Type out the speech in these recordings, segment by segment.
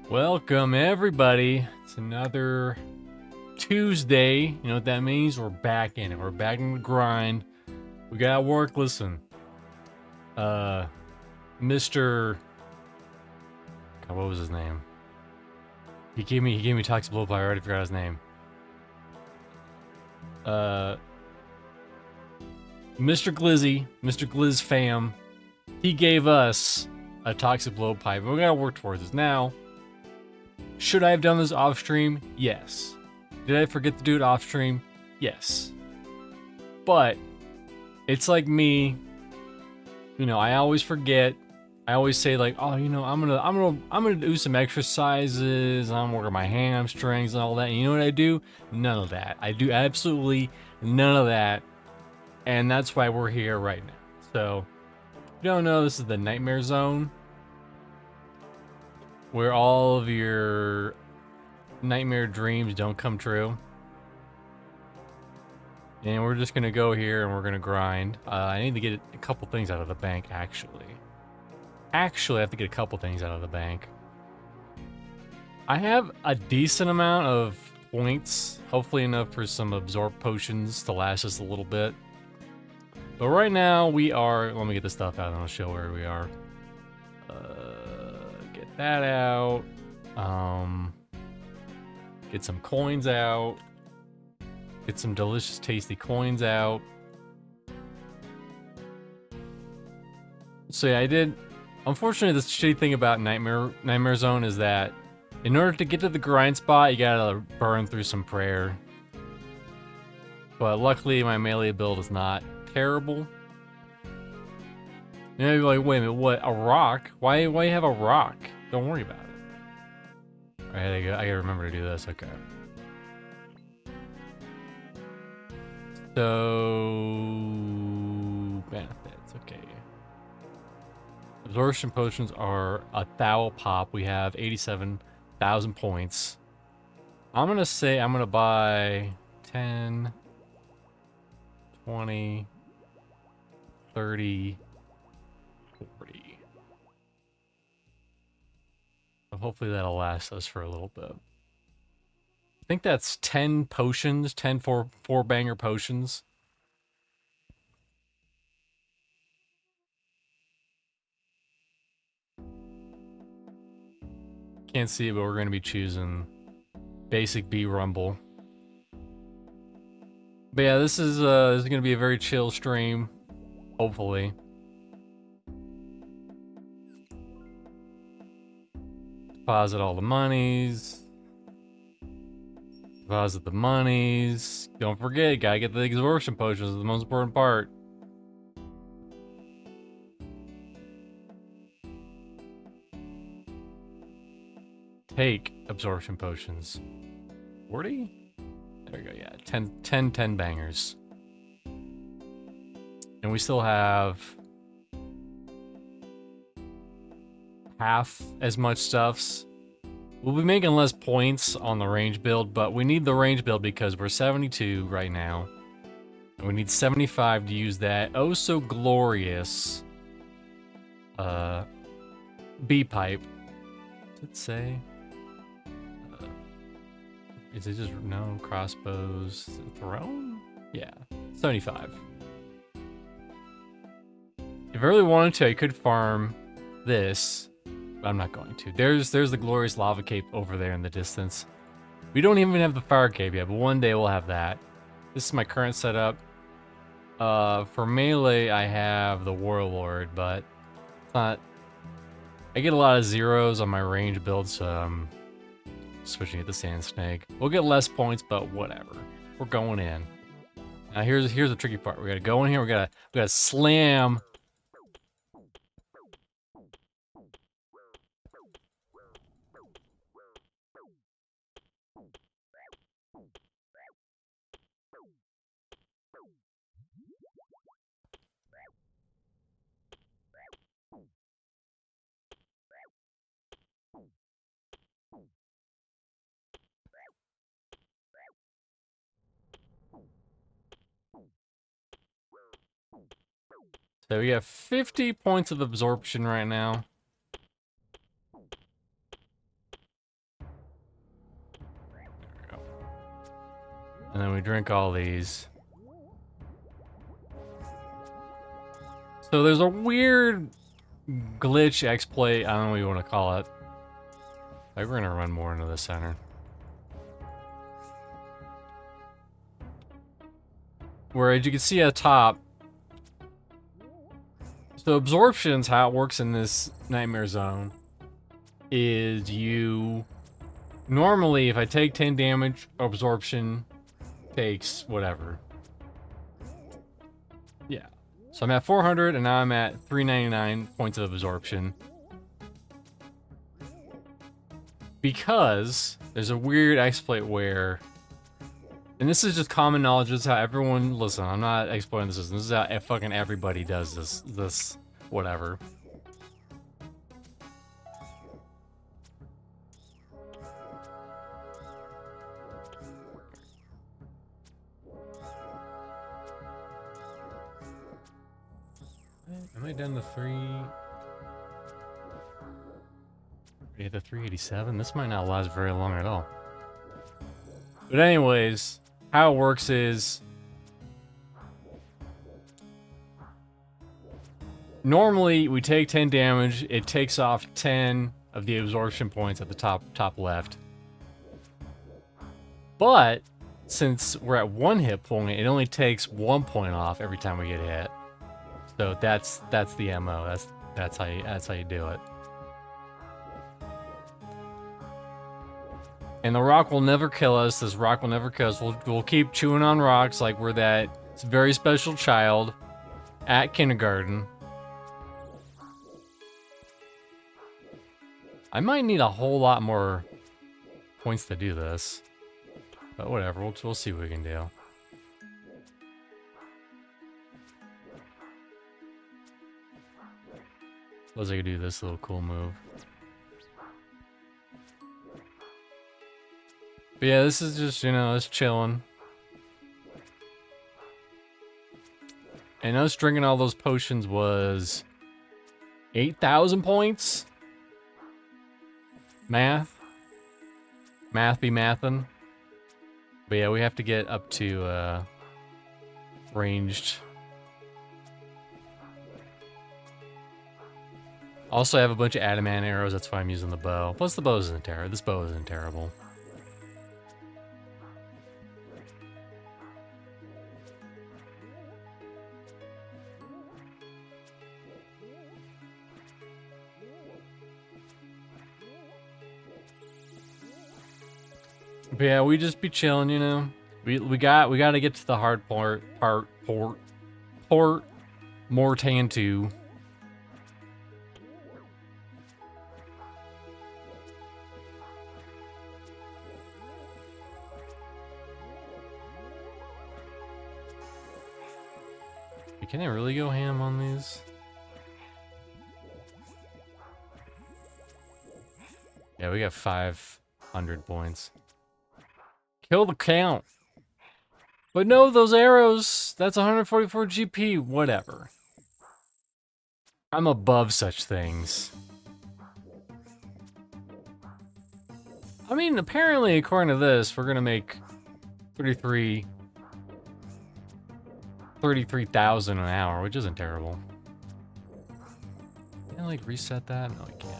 Welcome everybody. It's another Tuesday. You know what that means? We're back in it. We're back in the grind. We got work. Listen, Mr. God, what was his name? He gave me toxic blow pie. I already forgot his name. Mr. Glizzy, Mr. Glizz fam. He gave us a toxic blow pipe, and we gotta work towards this now. Should I have done this off stream? Yes. Did I forget to do it off stream? Yes. But it's like me, you know, I always forget. I always say like, oh, you know, I'm gonna do some exercises. I'm working my hamstrings and all that. And you know what I do? None of that. I do absolutely none of that. And that's why we're here right now. So, if you don't know, this is the Nightmare Zone, where all of your nightmare dreams don't come true. And we're just gonna go here and we're gonna grind. I need to get a couple things out of the bank, actually. I have to get a couple things out of the bank. I have a decent amount of points, hopefully enough for some absorb potions to last us a little bit. But right now we are, let me get this stuff out and I'll show where we are. Get that out. Get some coins out. Get some delicious, tasty coins out. So yeah, I did. Unfortunately, the shitty thing about Nightmare Zone is that in order to get to the grind spot, you gotta burn through some prayer. But luckily, my melee build is not terrible. You know, you're like, wait a minute, what? A rock? Why you have a rock? Don't worry about it. Alright, I gotta remember to do this. Okay. So benefits, okay. Absorption potions are 1,000 pop. We have 87,000 points. I'm gonna say I'm gonna buy 10, 20, 30, 40. So hopefully that'll last us for a little bit. I think that's 10 potions, 10 four banger potions. Can't see it, but we're going to be choosing basic B Rumble. But yeah, this is going to be a very chill stream, hopefully. Deposit all the monies. Deposit the monies. Don't forget, gotta get the absorption potions, the most important part. Take absorption potions. 40? There we go, yeah. 10 bangers. And we still have half as much stuffs. We'll be making less points on the range build, but we need the range build because we're 72 right now. And we need 75 to use that oh so glorious B-pipe. Does it say? Is it just, no, crossbows, throne? Yeah, 75. If I really wanted to, I could farm this, but I'm not going to. There's the glorious lava cape over there in the distance. We don't even have the fire cape yet, but one day we'll have that. This is my current setup. For melee, I have the warlord, but it's not. I get a lot of zeros on my range build, so I'm switching it to sand snake. We'll get less points, but whatever. We're going in. Now here's the tricky part. We gotta go in here. We gotta slam. So we have 50 points of absorption right now. And then we drink all these. So there's a weird glitch exploit, I don't know what you want to call it. Like, we're gonna run more into the center. Where, as you can see at the top, so absorption's how it works in this nightmare zone. Is you... Normally, if I take 10 damage, absorption takes whatever. Yeah. So I'm at 400, and now I'm at 399 points of absorption. Because there's a weird exploit where... And this is just common knowledge, this is how everyone... Listen, I'm not exploiting the system. This is how fucking everybody does this whatever. Am I done the 3? We hit the 387? This might not last very long at all. But anyways, how it works is... Normally, we take 10 damage, it takes off 10 of the absorption points at the top left. But, since we're at 1 hit point, it only takes 1 point off every time we get hit. So that's the MO. That's how you do it. And the rock will never kill us. This rock will never kill us. We'll keep chewing on rocks like we're that very special child at kindergarten. I might need a whole lot more points to do this. But whatever, we'll see what we can do. Suppose I could do this little cool move. But yeah, this is just, you know, us chilling. And us drinking all those potions was 8,000 points. Math be mathin'. But yeah, we have to get up to ranged. Also, I have a bunch of adamant arrows, that's why I'm using the bow. Plus, the bow isn't terrible. This bow isn't terrible. But yeah, we just be chilling, you know. We got to get to the hard port Mortan 2. Can I really go ham on these? Yeah, we got 500 points. Kill the count. But no, those arrows, that's 144 GP, whatever. I'm above such things. I mean, apparently, according to this, we're gonna make 33,000 an hour, which isn't terrible. Can I, like, reset that? No, I can't.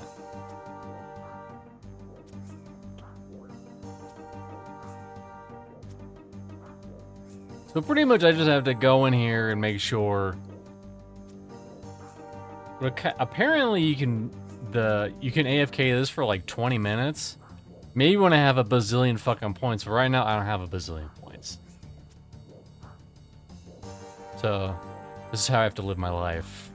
So pretty much I just have to go in here and make sure. Apparently you can AFK this for like 20 minutes. Maybe when I have a bazillion fucking points, but right now I don't have a bazillion points. So this is how I have to live my life.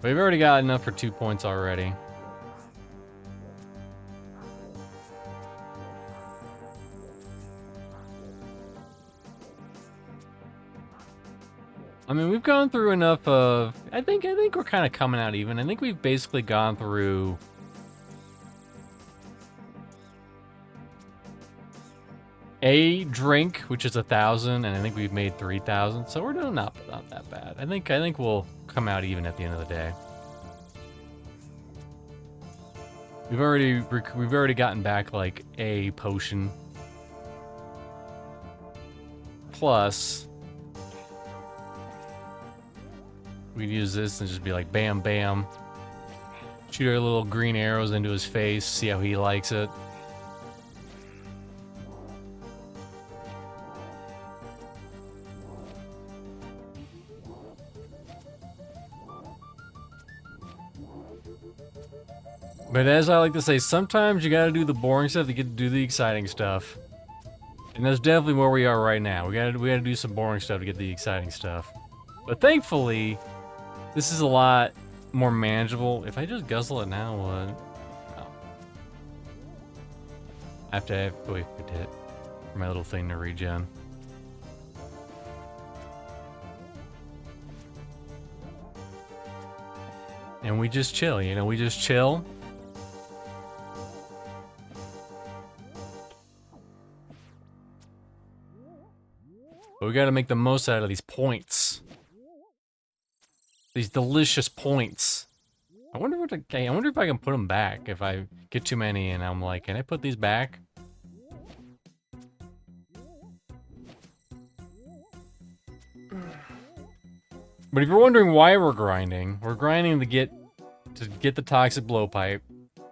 We've already got enough for 2 points already. I mean, we've gone through enough of... I think we're kind of coming out even. I think we've basically gone through... a drink, which is 1,000, and I think we've made 3,000. So we're doing not that bad. I think we'll come out even at the end of the day. We've already gotten back like a potion. Plus, we could use this and just be like bam bam. Shoot our little green arrows into his face, see how he likes it. But as I like to say, sometimes you gotta do the boring stuff to get to do the exciting stuff. And that's definitely where we are right now. We gotta do some boring stuff to get the exciting stuff. But thankfully, this is a lot more manageable. If I just guzzle it now, what? Oh. I have to wait for my little thing to regen. And we just chill, you know, we just chill. But we gotta make the most out of these points. These delicious points. I wonder if I can put them back if I get too many and I'm like, can I put these back? But if you're wondering why we're grinding to get the toxic blowpipe,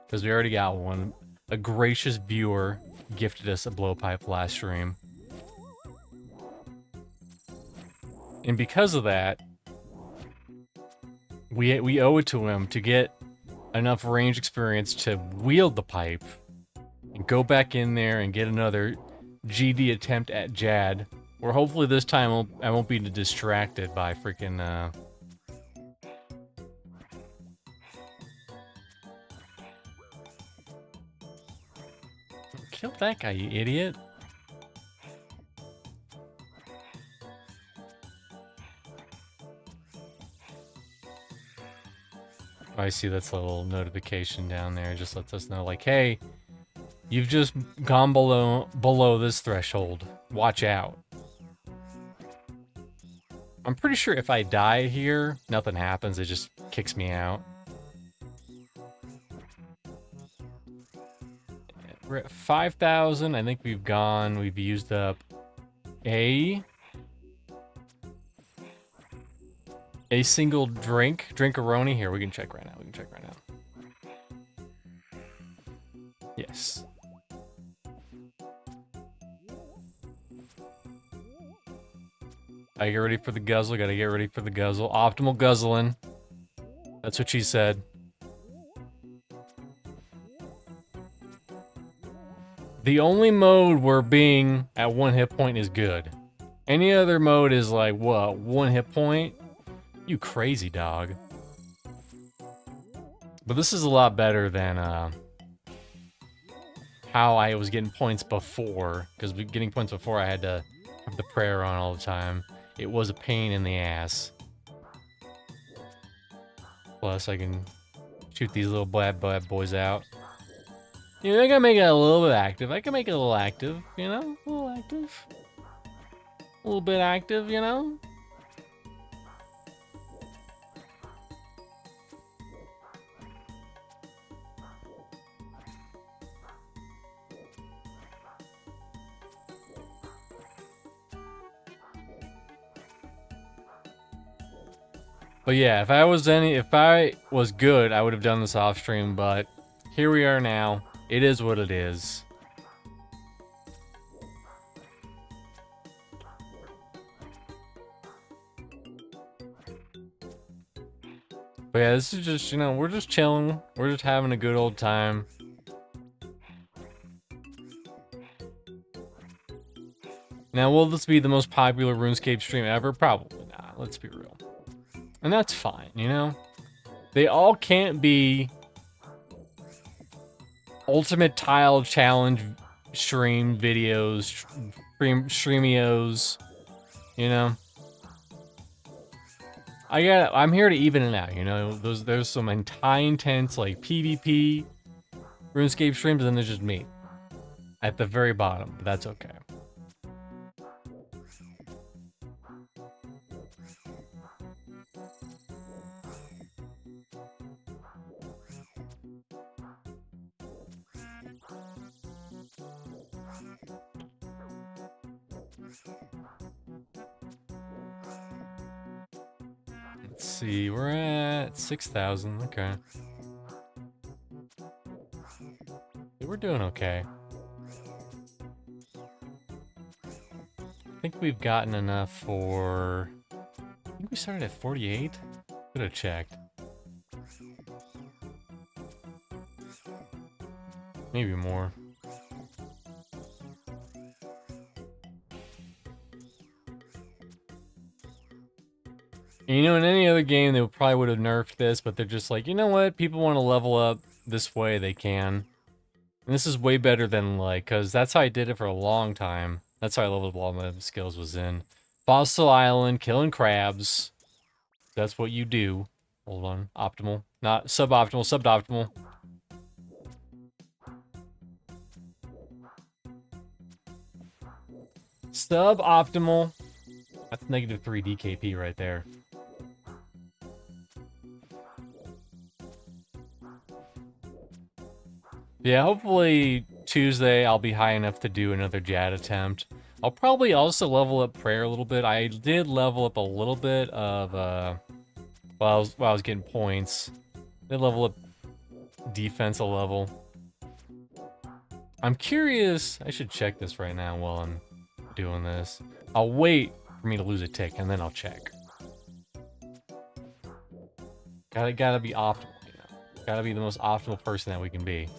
because we already got one. A gracious viewer gifted us a blowpipe last stream. And because of that, we owe it to him to get enough range experience to wield the pipe and go back in there and get another GD attempt at Jad, where hopefully this time I won't be distracted by freaking kill that guy, you idiot. I see that's a little notification down there. It just lets us know, like, hey, you've just gone below this threshold. Watch out. I'm pretty sure if I die here, nothing happens. It just kicks me out. We're at 5,000. I think we've used up a single drink-a-roni. Here, we can check right now. Yes. I get ready for the guzzle. Gotta get ready for the guzzle. Optimal guzzling. That's what she said. The only mode where being at 1 hit point is good. Any other mode is like, what, 1 hit point? You crazy dog. But this is a lot better than how I was getting points before. Because getting points before, I had to have the prayer on all the time. It was a pain in the ass. Plus, I can shoot these little bad boys out. You know, I gotta make it a little bit active. I can make it a little active, you know? A little active. A little bit active, you know? But yeah, if I was good, I would have done this off stream, but here we are now. It is what it is. But yeah, this is just, you know, we're just chilling. We're just having a good old time. Now, will this be the most popular RuneScape stream ever? Probably not. Let's be real. And that's fine, you know? They all can't be Ultimate Tile Challenge stream videos, streamios, you know? I'm here to even it out, you know? There's some high intense, like, PvP RuneScape streams, and then there's just me. At the very bottom, but that's okay. Let's see, we're at 6,000. Okay. We're doing okay. I think we've gotten enough for... I think we started at 48? Could have checked. Maybe more. And you know, in any other game, they probably would have nerfed this, but they're just like, you know what? People want to level up this way, they can. And this is way better than, like, because that's how I did it for a long time. That's how I leveled up all my skills, was in Fossil Island, killing crabs. That's what you do. Hold on. Optimal. Not suboptimal, suboptimal. Suboptimal. That's -3 DKP right there. Yeah, hopefully Tuesday I'll be high enough to do another Jad attempt. I'll probably also level up prayer a little bit. I did level up a little bit of while I was getting points. I did level up defense a level. I'm curious. I should check this right now while I'm doing this. I'll wait for me to lose a tick and then I'll check. Gotta be optimal, you know. Gotta be the most optimal person that we can be.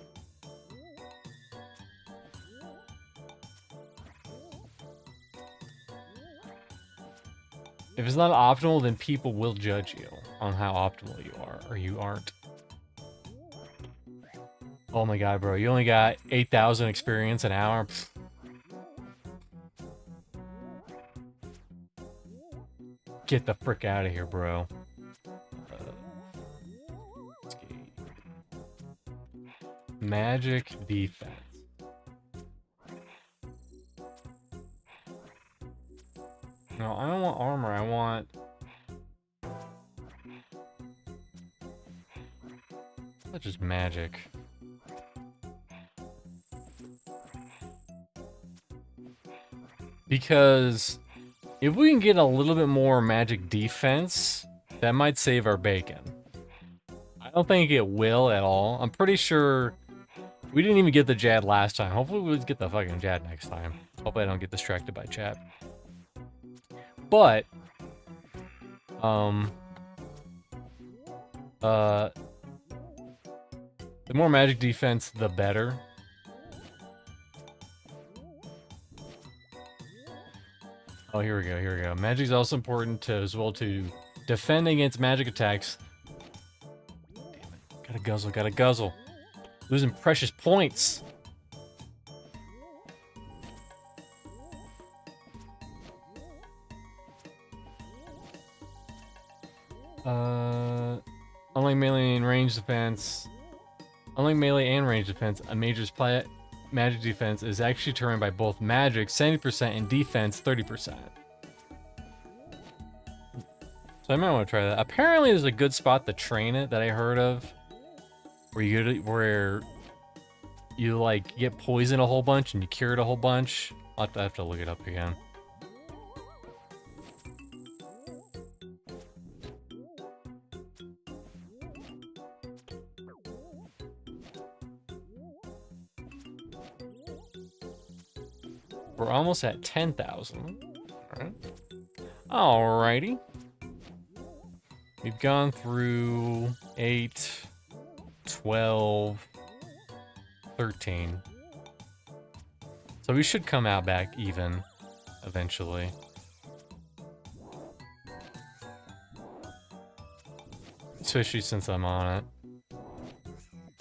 If it's not optimal, then people will judge you on how optimal you are, or you aren't. Oh my god, bro, you only got 8,000 experience an hour? Pfft. Get the frick out of here, bro. Magic defense. No, I don't want armor, I want... That's just magic. Because if we can get a little bit more magic defense, that might save our bacon. I don't think it will at all. I'm pretty sure we didn't even get the Jad last time. Hopefully we'll get the fucking Jad next time. Hopefully I don't get distracted by chat. But, the more magic defense, the better. Oh, here we go, here we go. Magic is also important to, as well, to defend against magic attacks. Damn it. Gotta guzzle, gotta guzzle. Losing precious points. Unlike melee and range defense, unlike melee and range defense, a major's magic defense is actually determined by both magic 70% and defense 30%. So I might want to try that. Apparently, there's a good spot to train it that I heard of, where you like get poisoned a whole bunch and you cure it a whole bunch. I have to look it up again. We're almost at 10,000. Alrighty. We've gone through 8, 12, 13. So we should come out back even eventually. Especially since I'm on it.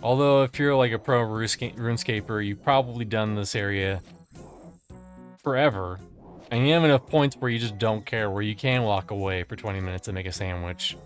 Although if you're like a pro RuneScaper, you've probably done this area forever. And you have enough points where you just don't care, where you can walk away for 20 minutes and make a sandwich.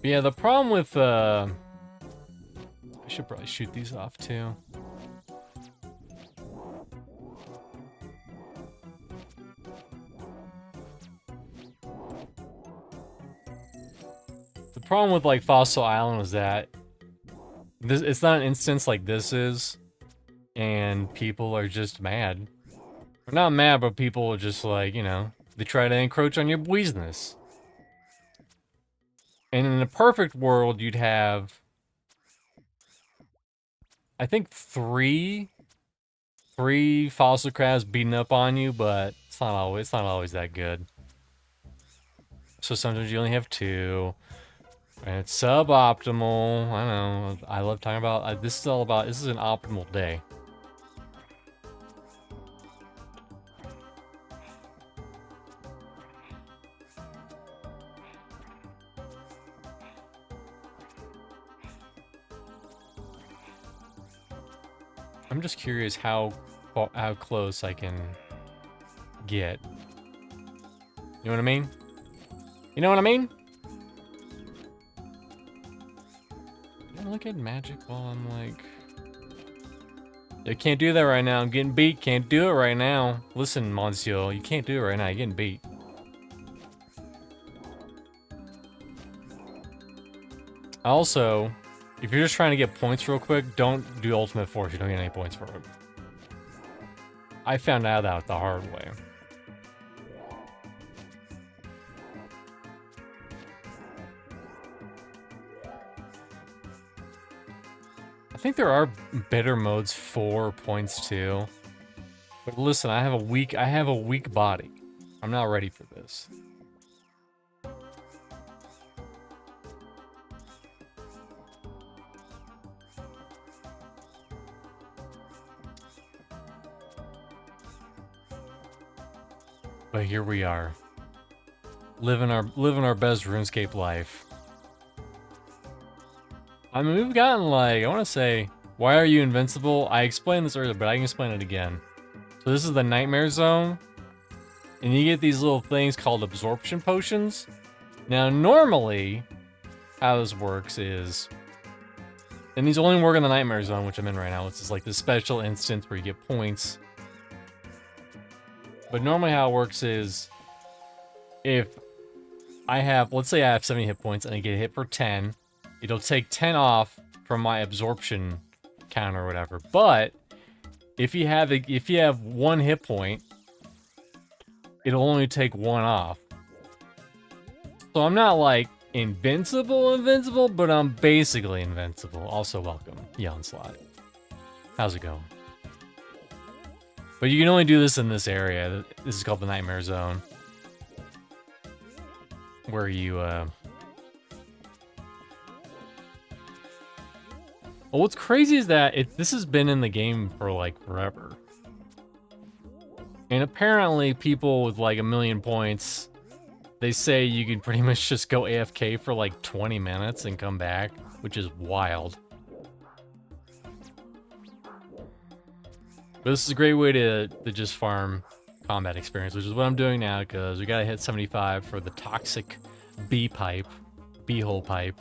Yeah, the problem with, I should probably shoot these off too. The problem with, like, Fossil Island is that it's not an instance like this is, and people are just mad. Or not mad, but people are just like, you know, they try to encroach on your business. And in a perfect world, you'd have, I think, three fossil crabs beating up on you, but it's not always that good. So sometimes you only have two, and it's suboptimal. I know. I love talking about this. This is an optimal day. I'm just curious how close I can get. You know what I mean? You know what I mean? I look at magic while I'm like... I can't do that right now. I'm getting beat. Can't do it right now. Listen, Monsieur, you can't do it right now. You're getting beat. Also, if you're just trying to get points real quick, don't do Ultimate Force. You don't get any points for it. I found out that the hard way. I think there are better modes for points too. But listen, I have a weak body. I'm not ready for this. But here we are. Living our best RuneScape life. I mean, we've gotten like, I want to say, why are you invincible? I explained this earlier, but I can explain it again. So this is the Nightmare Zone. And you get these little things called absorption potions. Now, normally, how this works is... And these only work in the Nightmare Zone, which I'm in right now. It's just like this special instance where you get points. But normally how it works is... If I have, let's say I have 70 hit points and I get hit for 10... It'll take 10 off from my absorption count or whatever. But if you have 1 hit point, it'll only take 1 off. So I'm not like invincible, but I'm basically invincible. Also welcome, Onslaught. How's it going? But you can only do this in this area. This is called the Nightmare Zone. Where you Well, what's crazy is that this has been in the game for like forever. And apparently people with like 1,000,000 points, they say you can pretty much just go AFK for like 20 minutes and come back, which is wild. But this is a great way to just farm combat experience, which is what I'm doing now, because we gotta hit 75 for the toxic beehole pipe.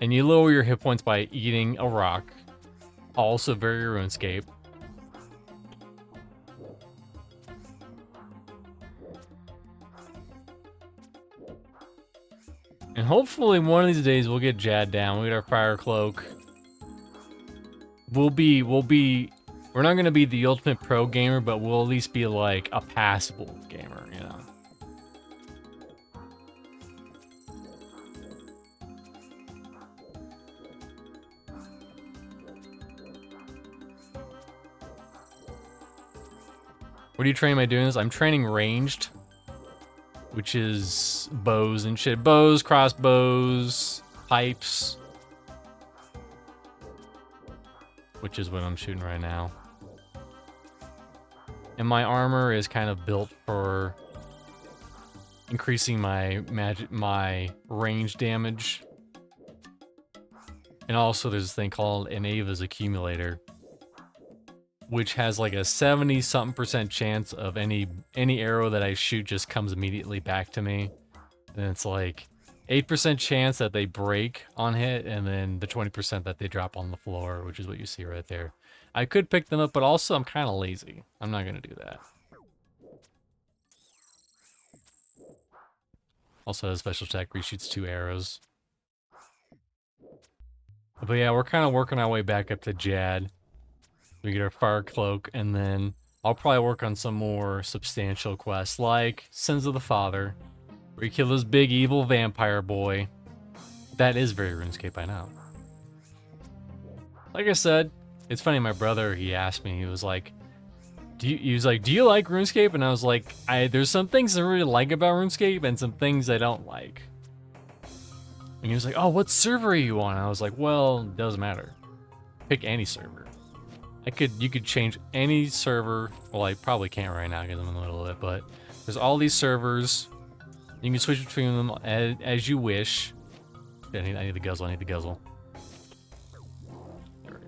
And you lower your hit points by eating a rock. Also very RuneScape. And hopefully one of these days we'll get Jad down. We'll get our fire cloak. We're not gonna be the ultimate pro gamer, but we'll at least be like a passable gamer, you know. What are you training by doing this? I'm training ranged, which is bows and shit. Bows, crossbows, pipes, which is what I'm shooting right now. And my armor is kind of built for increasing my range damage. And also there's this thing called an Ava's accumulator, which has like a 70-something% chance of any arrow that I shoot just comes immediately back to me. And it's like, 8% chance that they break on hit, and then the 20% that they drop on the floor, which is what you see right there. I could pick them up, but also I'm kind of lazy. I'm not going to do that. Also has a special attack where he shoots 2 arrows. But yeah, we're kind of working our way back up to Jad. We get our fire cloak, and then I'll probably work on some more substantial quests, like Sins of the Father, where you kill this big evil vampire boy. That is very RuneScape, I know. Like I said, it's funny, my brother, he asked me, he was like, do you like RuneScape? And I was like, there's some things I really like about RuneScape and some things I don't like. And he was like, oh, what server are you on? And I was like, well, it doesn't matter. Pick any server. You could change any server. Well, I probably can't right now because I'm in the middle of it, but there's all these servers. You can switch between them as you wish. I need the guzzle, I need the guzzle. There we go.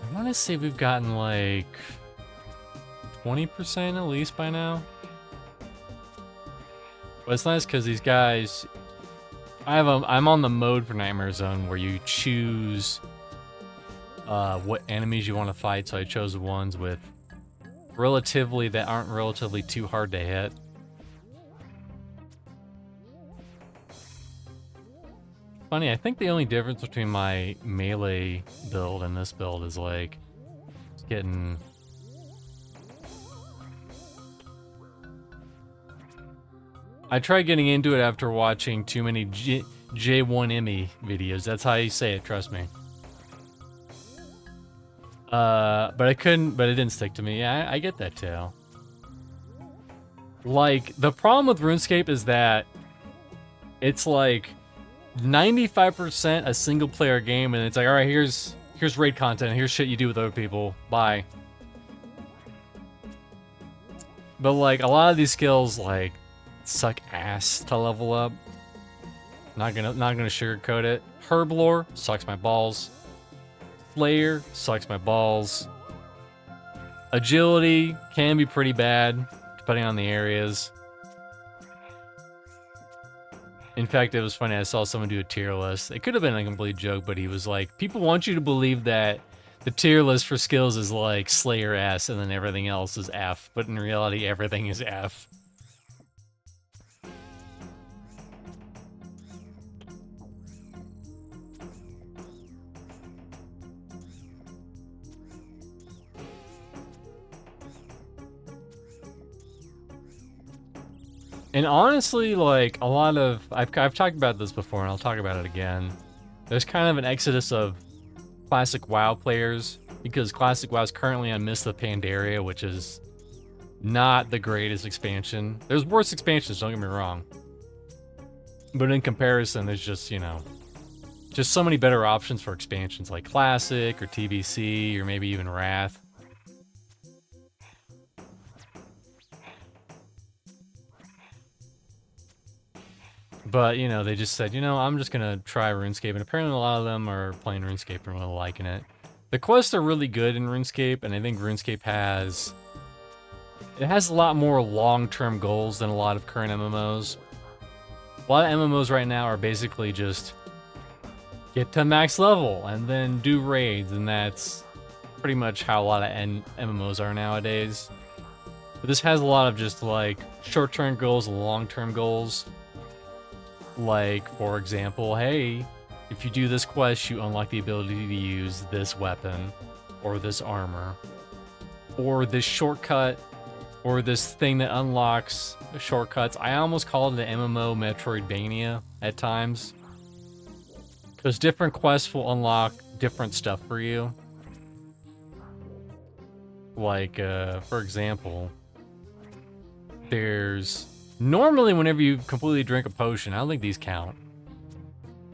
I want to say we've gotten like 20% at least by now. But it's nice because these guys, I'm on the mode for Nightmare Zone where you choose what enemies you want to fight. So I chose the ones with that aren't relatively too hard to hit. Funny, I think the only difference between my melee build and this build is like getting. I tried getting into it after watching too many J1Emmy videos. That's how you say it, trust me. But I couldn't, but it didn't stick to me. Yeah, I get that too. Like, the problem with RuneScape is that it's like 95% a single player game, and it's like, alright, here's raid content, here's shit you do with other people, bye. But like, a lot of these skills, like, suck ass to level up. Not gonna sugarcoat it. Herblore sucks my balls. Slayer sucks my balls. Agility can be pretty bad, depending on the areas. In fact, it was funny, I saw someone do a tier list. It could have been a complete joke, but he was like, people want you to believe that the tier list for skills is like Slayer S and then everything else is F, but in reality, everything is F. And honestly, like, a lot of... I've talked about this before, and I'll talk about it again. There's kind of an exodus of Classic WoW players, because Classic WoW is currently on Mists of Pandaria, which is not the greatest expansion. There's worse expansions, don't get me wrong. But in comparison, there's just, you know, just so many better options for expansions, like Classic, or TBC, or maybe even Wrath. But, you know, they just said, you know, I'm just gonna try RuneScape, and apparently a lot of them are playing RuneScape and really liking it. The quests are really good in RuneScape, and I think RuneScape has... It has a lot more long-term goals than a lot of current MMOs. A lot of MMOs right now are basically just get to max level, and then do raids, and that's pretty much how a lot of MMOs are nowadays. But this has a lot of just, like, short-term goals and long-term goals. Like, for example, hey, if you do this quest, you unlock the ability to use this weapon, or this armor, or this shortcut, or this thing that unlocks shortcuts. I almost call it an MMO Metroidvania at times, because different quests will unlock different stuff for you. Like, for example, there's... Normally, whenever you completely drink a potion, I don't think these count.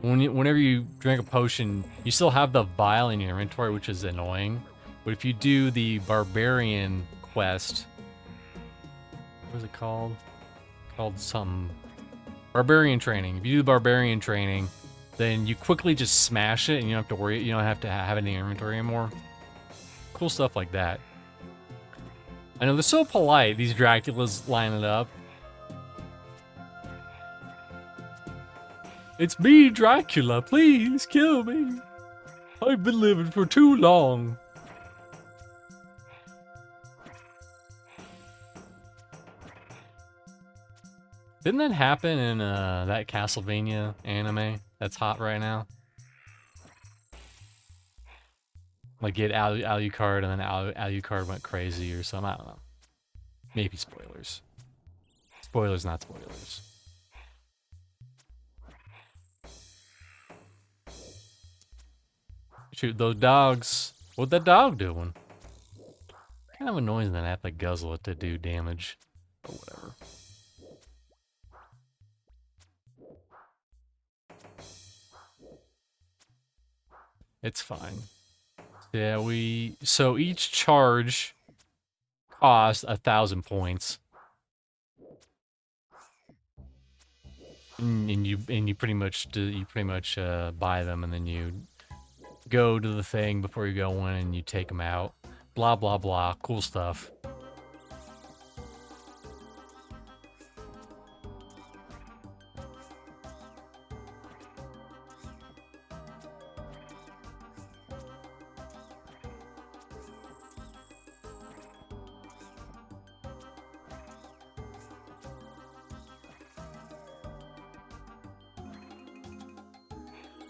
Whenever you drink a potion, you still have the vial in your inventory, which is annoying. But if you do the Barbarian quest, What was it called? Called some barbarian training. If you do the barbarian training, then you quickly just smash it and you don't have to worry, you don't have to have it in your inventory anymore. Cool stuff like that. I know they're so polite, these Draculas lining up. It's me, Dracula, please kill me. I've been living for too long. Didn't that happen in that Castlevania anime that's hot right now? Like get Alucard and then Alucard went crazy or something, I don't know. Maybe spoilers. Spoilers, not spoilers. Shoot those dogs. What that dog doing? Kind of annoying that I have to guzzle it to do damage. But whatever. It's fine. Yeah, so each charge costs 1,000 points. And you pretty much buy them and then you go to the thing before you go in and you take them out. Blah blah blah, cool stuff.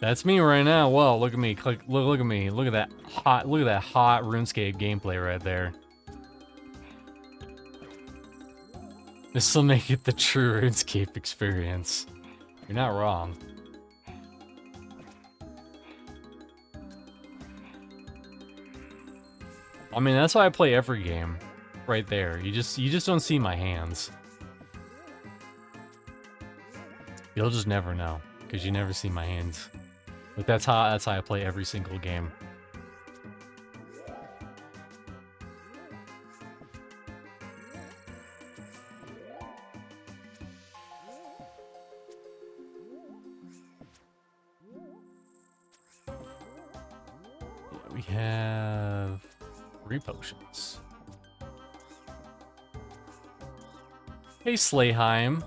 That's me right now. Well, look at me. Look at me. Look at that hot RuneScape gameplay right there. This will make it the true RuneScape experience. You're not wrong. I mean, that's why I play every game. Right there. You just don't see my hands. You'll just never know, because you never see my hands. Like that's how I play every single game. Yeah, we have 3 potions. Hey, Slayheim.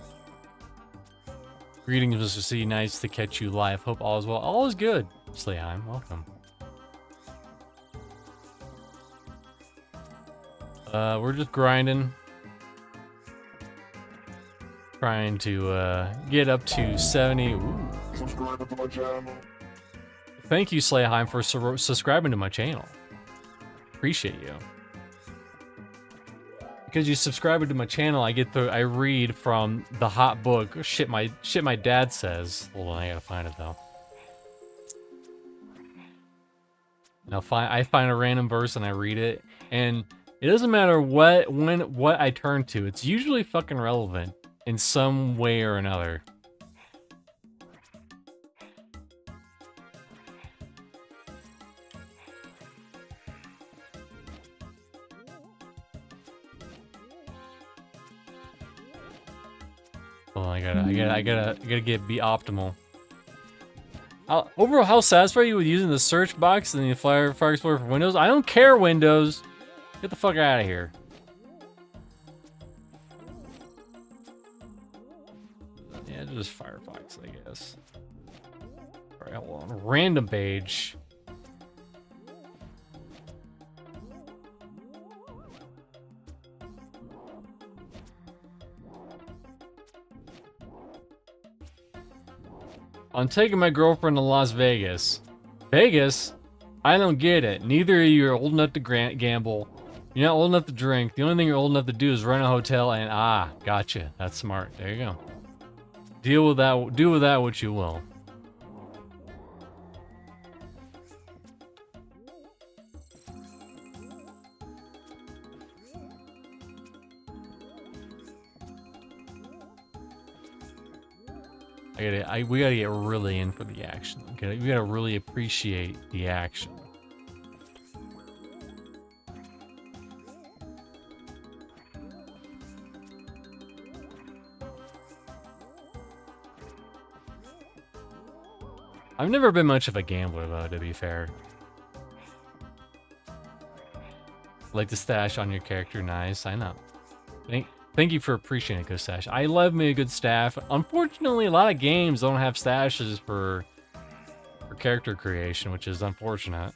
Greetings, Mr. C. Nice to catch you live. Hope all is well. All is good. Slayheim, welcome. We're just grinding. Trying to get up to 70. Ooh. Subscribe to my channel. Thank you, Slayheim, for subscribing to my channel. Appreciate you. Because you subscribe to my channel, I read from the hot book. Shit my dad says. Hold on, I gotta find it though. Now I find a random verse and I read it, and it doesn't matter what I turn to. It's usually fucking relevant in some way or another. Oh, I gotta be optimal. Overall, how satisfied are you with using the search box and the Fire Explorer for Windows? I don't care, Windows. Get the fuck out of here. Yeah, just Firefox, I guess. Alright, hold on. Random page. I'm taking my girlfriend to Las Vegas. Vegas? I don't get it. Neither of you are old enough to gamble. You're not old enough to drink. The only thing you're old enough to do is rent a hotel and gotcha. That's smart. There you go. Deal with that. Do with that what you will. We gotta get really in for the action. Okay, we gotta really appreciate the action. I've never been much of a gambler, though, to be fair. Like the stash on your character, nice. I know. Thank you for appreciating a good stash. I love me a good staff. Unfortunately, a lot of games don't have stashes for character creation, which is unfortunate.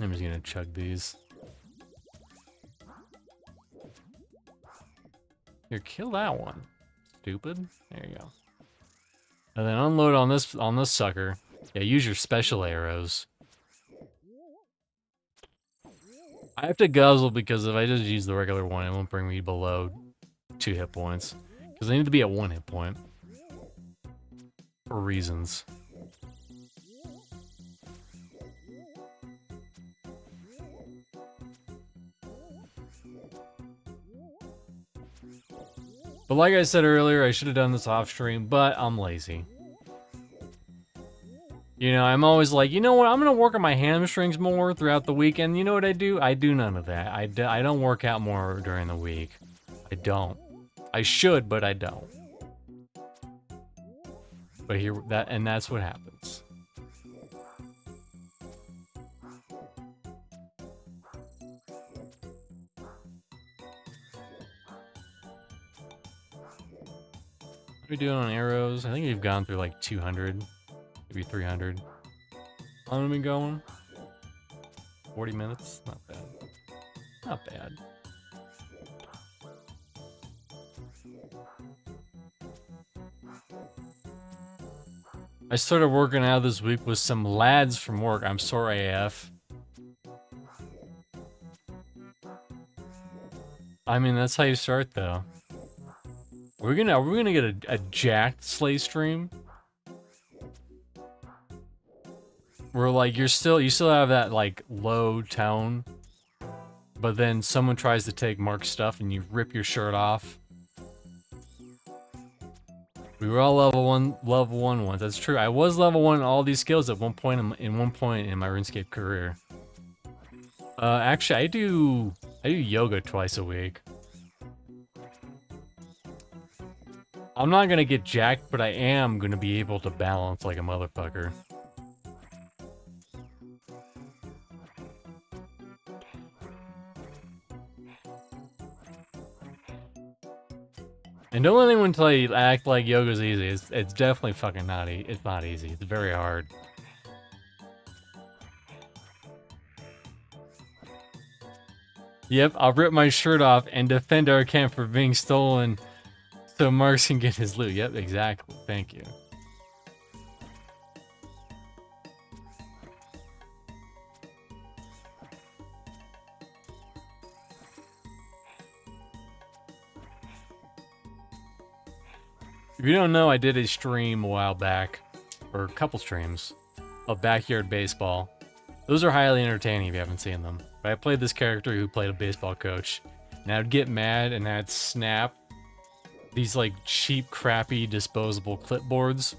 I'm just gonna chug these. Here, kill that one. Stupid. There you go. And then unload on this sucker. Yeah, use your special arrows. I have to guzzle because if I just use the regular one, it won't bring me below 2 hit points. Because I need to be at 1 hit point. For reasons. But like I said earlier, I should have done this off stream, but I'm lazy. You know, I'm always like, you know what, I'm gonna work on my hamstrings more throughout the weekend. You know what I do? I do none of that. I don't work out more during the week. I don't. I should, but I don't. But that's what happens. What are we doing on arrows? I think we've gone through like 200, maybe 300. How long have we been going? 40 minutes? Not bad. Not bad. I started working out this week with some lads from work. I'm sorry, AF. I mean, that's how you start, though. We're gonna get a jacked Slay stream. Where like you still have that like low tone, but then someone tries to take Mark's stuff and you rip your shirt off. We were all level one once. That's true. I was level 1 in all these skills at one point in my RuneScape career. Actually, I do yoga twice a week. I'm not gonna get jacked, but I am gonna be able to balance like a motherfucker. And don't let anyone tell you act like yoga's easy. It's definitely fucking not easy. It's not easy. It's very hard. Yep, I'll rip my shirt off and defend our camp for being stolen so Marks can get his loot. Yep, exactly. Thank you. If you don't know, I did a stream a while back, or a couple streams, of backyard baseball. Those are highly entertaining if you haven't seen them. But I played this character who played a baseball coach, and I'd get mad and I'd snap these like cheap, crappy, disposable clipboards.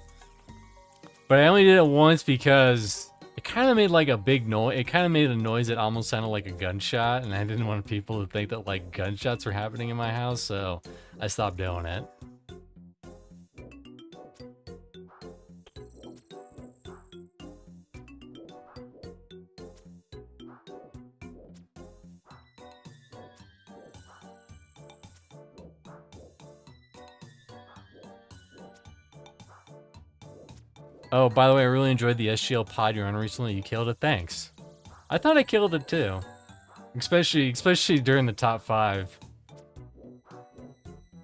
But I only did it once because it kind of made like a big noise. It kind of made a noise that almost sounded like a gunshot, and I didn't want people to think that like gunshots were happening in my house, so I stopped doing it. Oh, by the way, I really enjoyed the SGL pod you're on recently. You killed it. Thanks. I thought I killed it too. Especially during the top 5.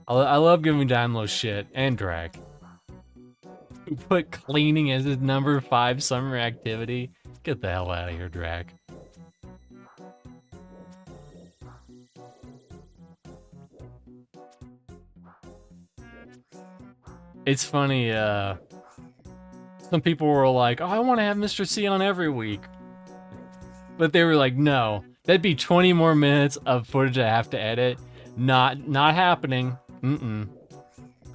I love giving Daimlo shit and drag. Who put cleaning as his number 5 summer activity? Get the hell out of here, drag. It's funny, some people were like, oh, I want to have Mr. C on every week. But they were like, no. That'd be 20 more minutes of footage I have to edit. Not happening. Mm-mm.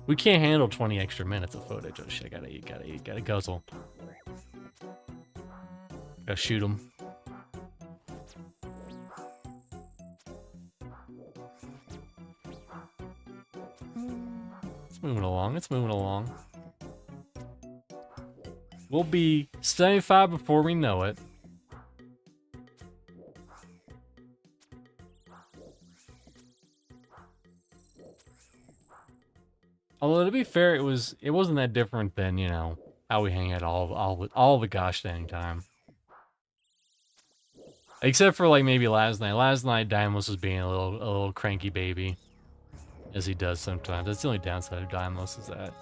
We can't handle 20 extra minutes of footage. Oh shit, gotta eat, gotta guzzle. Gotta shoot him. It's moving along. It's moving along. We'll be 75 before we know it. Although to be fair, it wasn't that different than, you know, how we hang out all the gosh dang time. Except for like maybe last night. Last night Dimos was being a little cranky baby. As he does sometimes. That's the only downside of Dimos is that.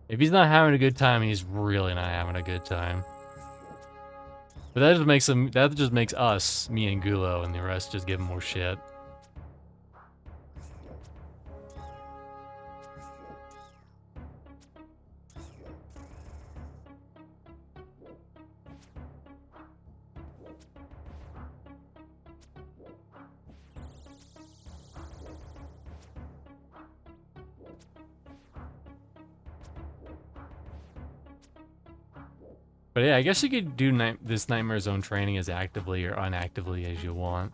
If he's not having a good time, he's really not having a good time. But that just makes us, me and Gulo, and the rest just give him more shit. But yeah, I guess you could do this Nightmare Zone training as actively or unactively as you want.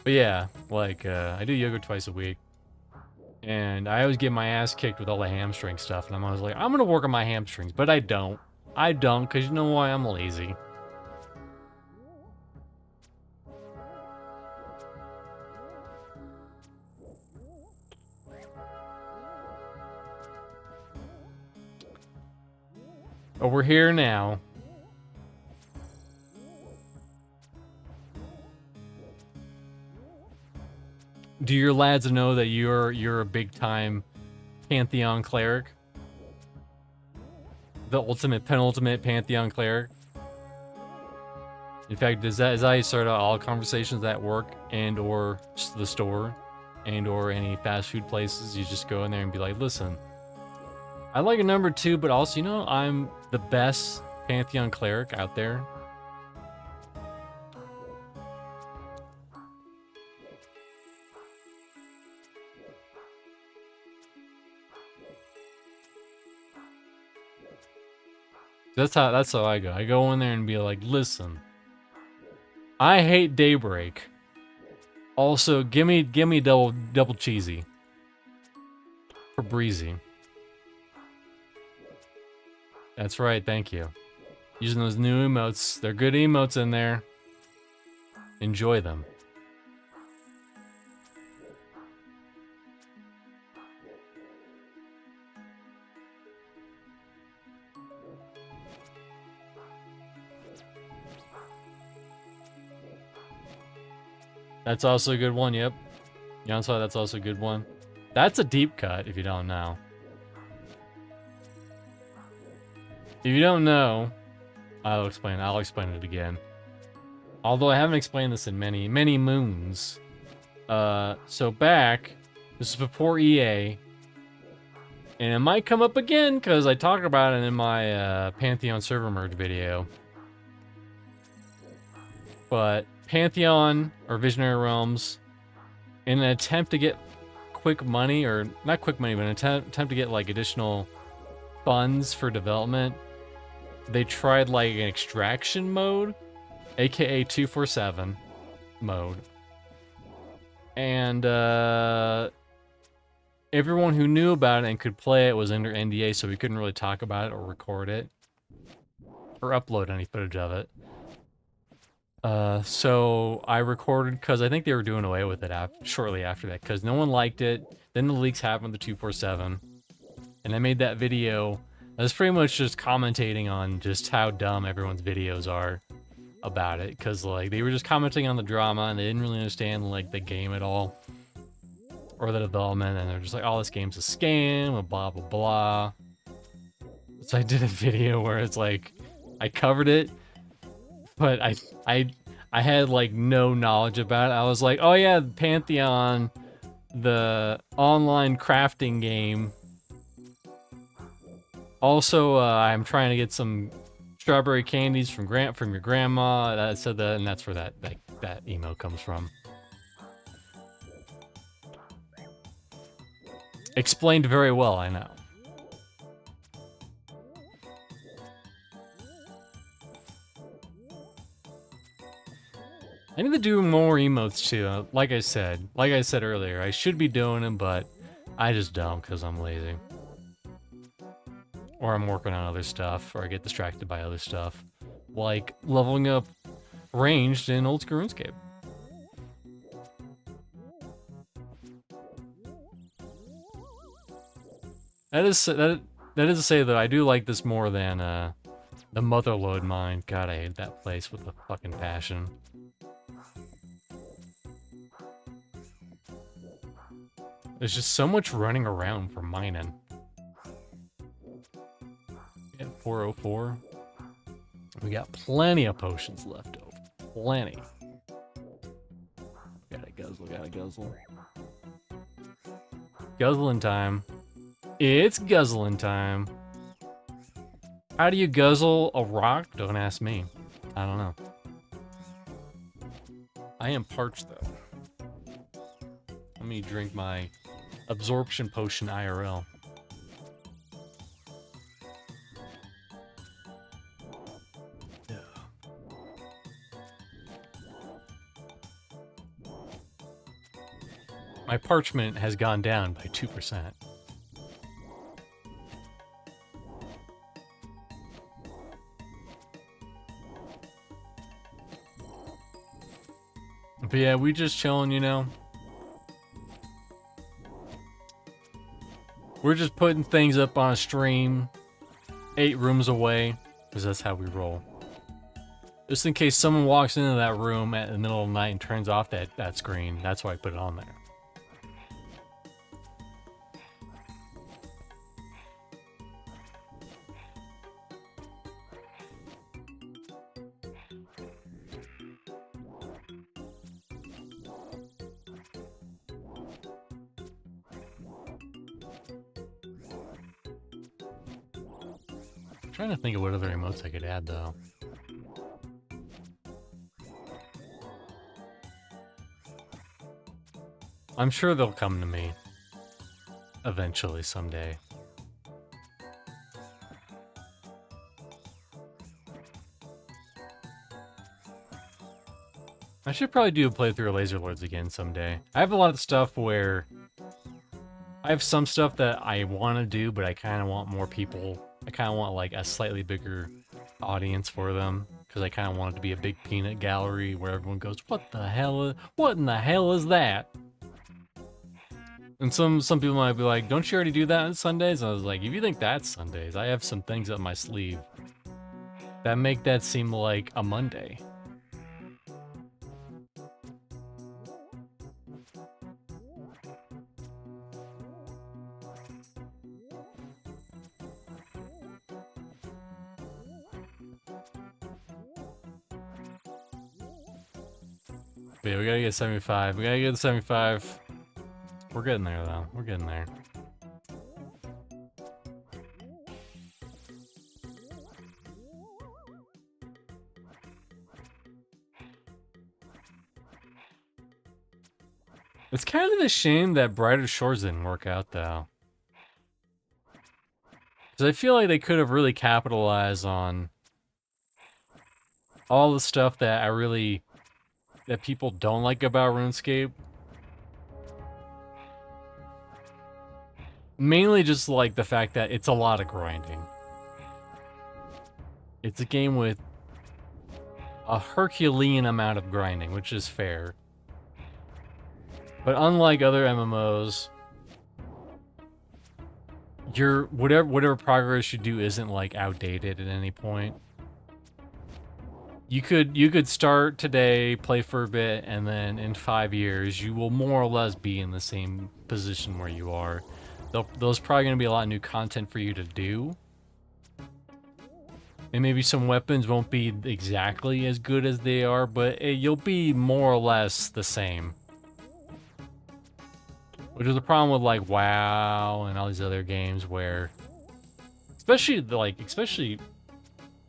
But yeah, like, I do yoga twice a week. And I always get my ass kicked with all the hamstring stuff. And I'm always like, I'm gonna work on my hamstrings. But I don't. I don't, because you know why? I'm lazy. But we're here now. Do your lads know that you're a big time Pantheon cleric? The penultimate Pantheon cleric? In fact, is that how you start out all conversations at work and or the store and or any fast food places? You just go in there and be like, listen, I like a number 2, but also, you know, I'm the best Pantheon cleric out there. That's how I go. I go in there and be like, listen, I hate Daybreak. Also, give me double cheesy for breezy. That's right, thank you. Using those new emotes. They're good emotes in there. Enjoy them. That's also a good one, yep. Yansai, that's also a good one. That's a deep cut, if you don't know. If you don't know, I'll explain it again. Although I haven't explained this in many moons. So back, this is before EA. And it might come up again, because I talk about it in my Pantheon server merge video. But Pantheon, or Visionary Realms, in an attempt to get quick money, or not quick money, but an attempt to get like additional funds for development, they tried like an extraction mode, aka 247 mode. And everyone who knew about it and could play it was under NDA, so we couldn't really talk about it or record it or upload any footage of it. So I recorded, because I think they were doing away with it shortly after that, because no one liked it. Then the leaks happened to 247, and I made that video. I was pretty much just commentating on just how dumb everyone's videos are about it, because like they were just commenting on the drama and they didn't really understand like the game at all or the development, and they're just like, oh, this game's a scam and blah blah blah. So I did a video where it's like I covered it, but I had like no knowledge about it. I was like, oh yeah, Pantheon, the online crafting game. Also, I'm trying to get some Strawberry candies from your grandma. That said that, and that's where that emo comes from. Explained very well, I know. I need to do more emotes too. Like I said earlier, I should be doing them, but I just don't because I'm lazy. Or I'm working on other stuff, or I get distracted by other stuff. Like leveling up ranged in old school RuneScape. That is to say that I do like this more than the Motherlode mine. God, I hate that place with a fucking passion. There's just so much running around for mining. At 404. We got plenty of potions left over. Plenty. Gotta guzzle. Guzzling time. It's guzzling time. How do you guzzle a rock? Don't ask me. I don't know. I am parched though. Let me drink my absorption potion IRL. My parchment has gone down by 2%. But yeah, we just chilling, you know. We're just putting things up on a stream 8 rooms away, because that's how we roll. Just in case someone walks into that room at the middle of the night and turns off that screen, that's why I put it on there. I'm trying to think of what other emotes I could add, though. I'm sure they'll come to me. Eventually, someday. I should probably do a playthrough of Laser Lords again someday. I have a lot of stuff where... I have some stuff that I want to do, but I kind of want more people. I kind of want, like, a slightly bigger audience for them. Because I kind of want it to be a big peanut gallery where everyone goes, what in the hell is that? And some people might be like, don't you already do that on Sundays? And I was like, if you think that's Sundays, I have some things up my sleeve that make that seem like a Monday. But yeah, we gotta get 75. We gotta get the 75. We're getting there, though. We're getting there. It's kind of a shame that Brighter Shores didn't work out, though. Because I feel like they could have really capitalized on all the stuff that that people don't like about RuneScape. Mainly just like the fact that it's a lot of grinding. It's a game with a Herculean amount of grinding, which is fair. But unlike other MMOs, your whatever progress you do isn't like outdated at any point. You could start today, play for a bit, and then in 5 years you will more or less be in the same position where you are. There's probably going to be a lot of new content for you to do. And maybe some weapons won't be exactly as good as they are, but you'll be more or less the same. Which is the problem with like WoW and all these other games where... Especially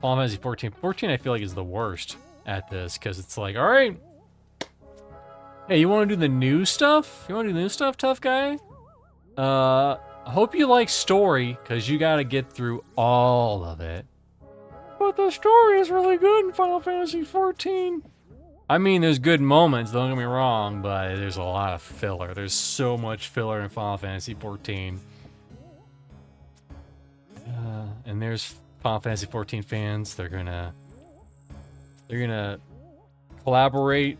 Final Fantasy 14. 14 I feel like is the worst at this, because it's like, alright. Hey, you want to do the new stuff? You want to do the new stuff, tough guy? I hope you like story, because you gotta get through all of it. But the story is really good in Final Fantasy 14. I mean, there's good moments, don't get me wrong, but there's a lot of filler. There's so much filler in Final Fantasy 14. And there's Final Fantasy 14 fans. They're gonna collaborate.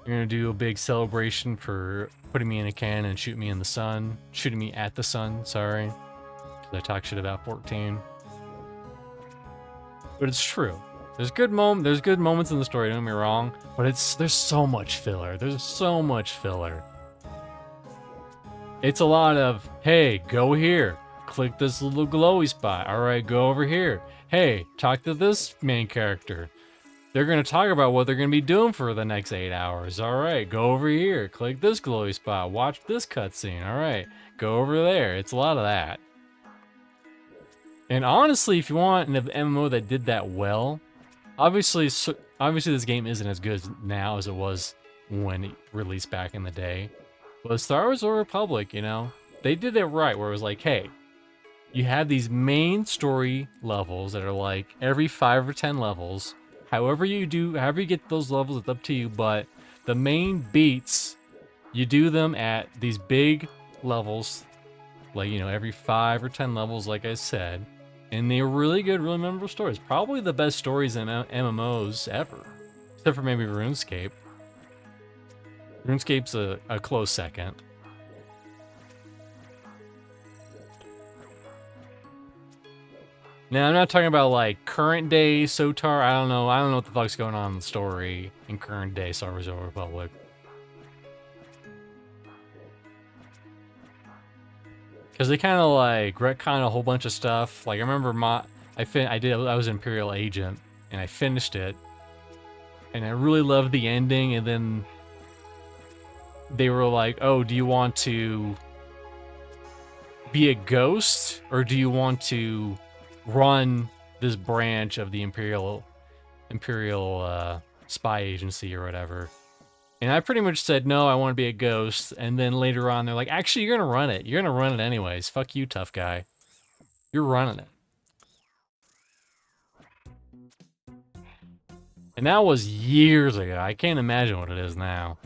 They're gonna do a big celebration for putting me in a can and shooting me in the sun. Shooting me at the sun, sorry. Because I talk shit about 14. But it's true. There's good moments in the story, don't get me wrong, but there's so much filler. There's so much filler. It's a lot of, hey, go here. Click this little glowy spot. Alright, go over here. Hey, talk to this main character. They're gonna talk about what they're gonna be doing for the next 8 hours. Alright, go over here. Click this glowy spot. Watch this cutscene. Alright, go over there. It's a lot of that. And honestly, if you want an MMO that did that well, obviously this game isn't as good now as it was when it released back in the day. But Star Wars: Old Republic, you know, they did it right, where it was like, hey, you have these main story levels that are like every 5 or 10 levels. However you get those levels, it's up to you, but the main beats, you do them at these big levels, like, you know, every 5 or 10 levels, like I said. And they're really good, really memorable stories. Probably the best stories in MMOs ever. Except for maybe RuneScape. RuneScape's a close second. Now, I'm not talking about, like, current day SOTAR. I don't know what the fuck's going on in the story in current day Star Wars: Old Republic. Because they kind of like retcon a whole bunch of stuff. Like I remember I was Imperial Agent and I finished it, and I really loved the ending. And then they were like, "Oh, do you want to be a ghost or do you want to run this branch of the Imperial spy agency or whatever?" And I pretty much said, no, I want to be a ghost. And then later on, they're like, actually, you're going to run it. You're going to run it anyways. Fuck you, tough guy. You're running it. And that was years ago. I can't imagine what it is now.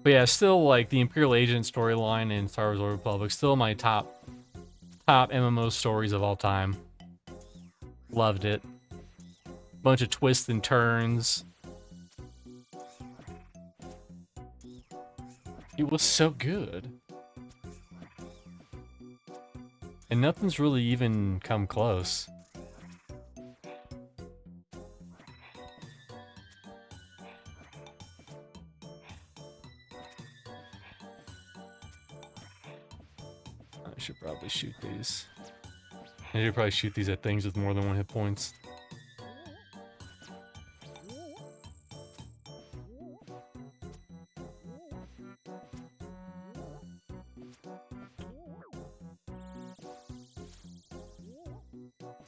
But yeah, still, like, the Imperial Agent storyline in Star Wars: Old Republic, still my top MMO stories of all time. Loved it. Bunch of twists and turns. It was so good. And nothing's really even come close. I should probably shoot these. I should probably shoot these at things with more than 1 hit points.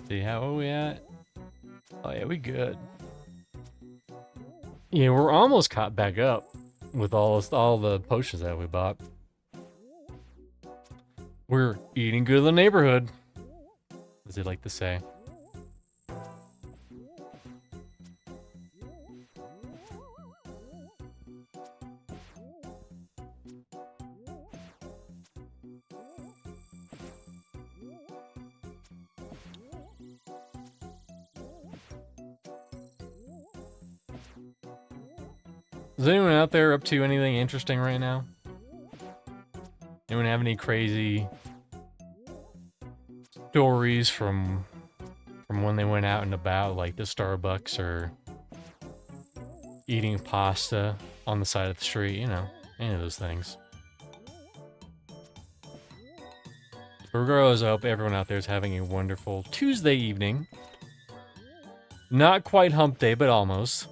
See, how are we at? Oh yeah, we good. Yeah, we're almost caught back up with all the potions that we bought. We're eating good in the neighborhood, as they like to say. Is anyone out there up to anything interesting right now? Anyone have any crazy stories from when they went out and about, like the Starbucks or eating pasta on the side of the street, you know, any of those things. Regardless, I hope everyone out there is having a wonderful Tuesday evening. Not quite hump day, but almost.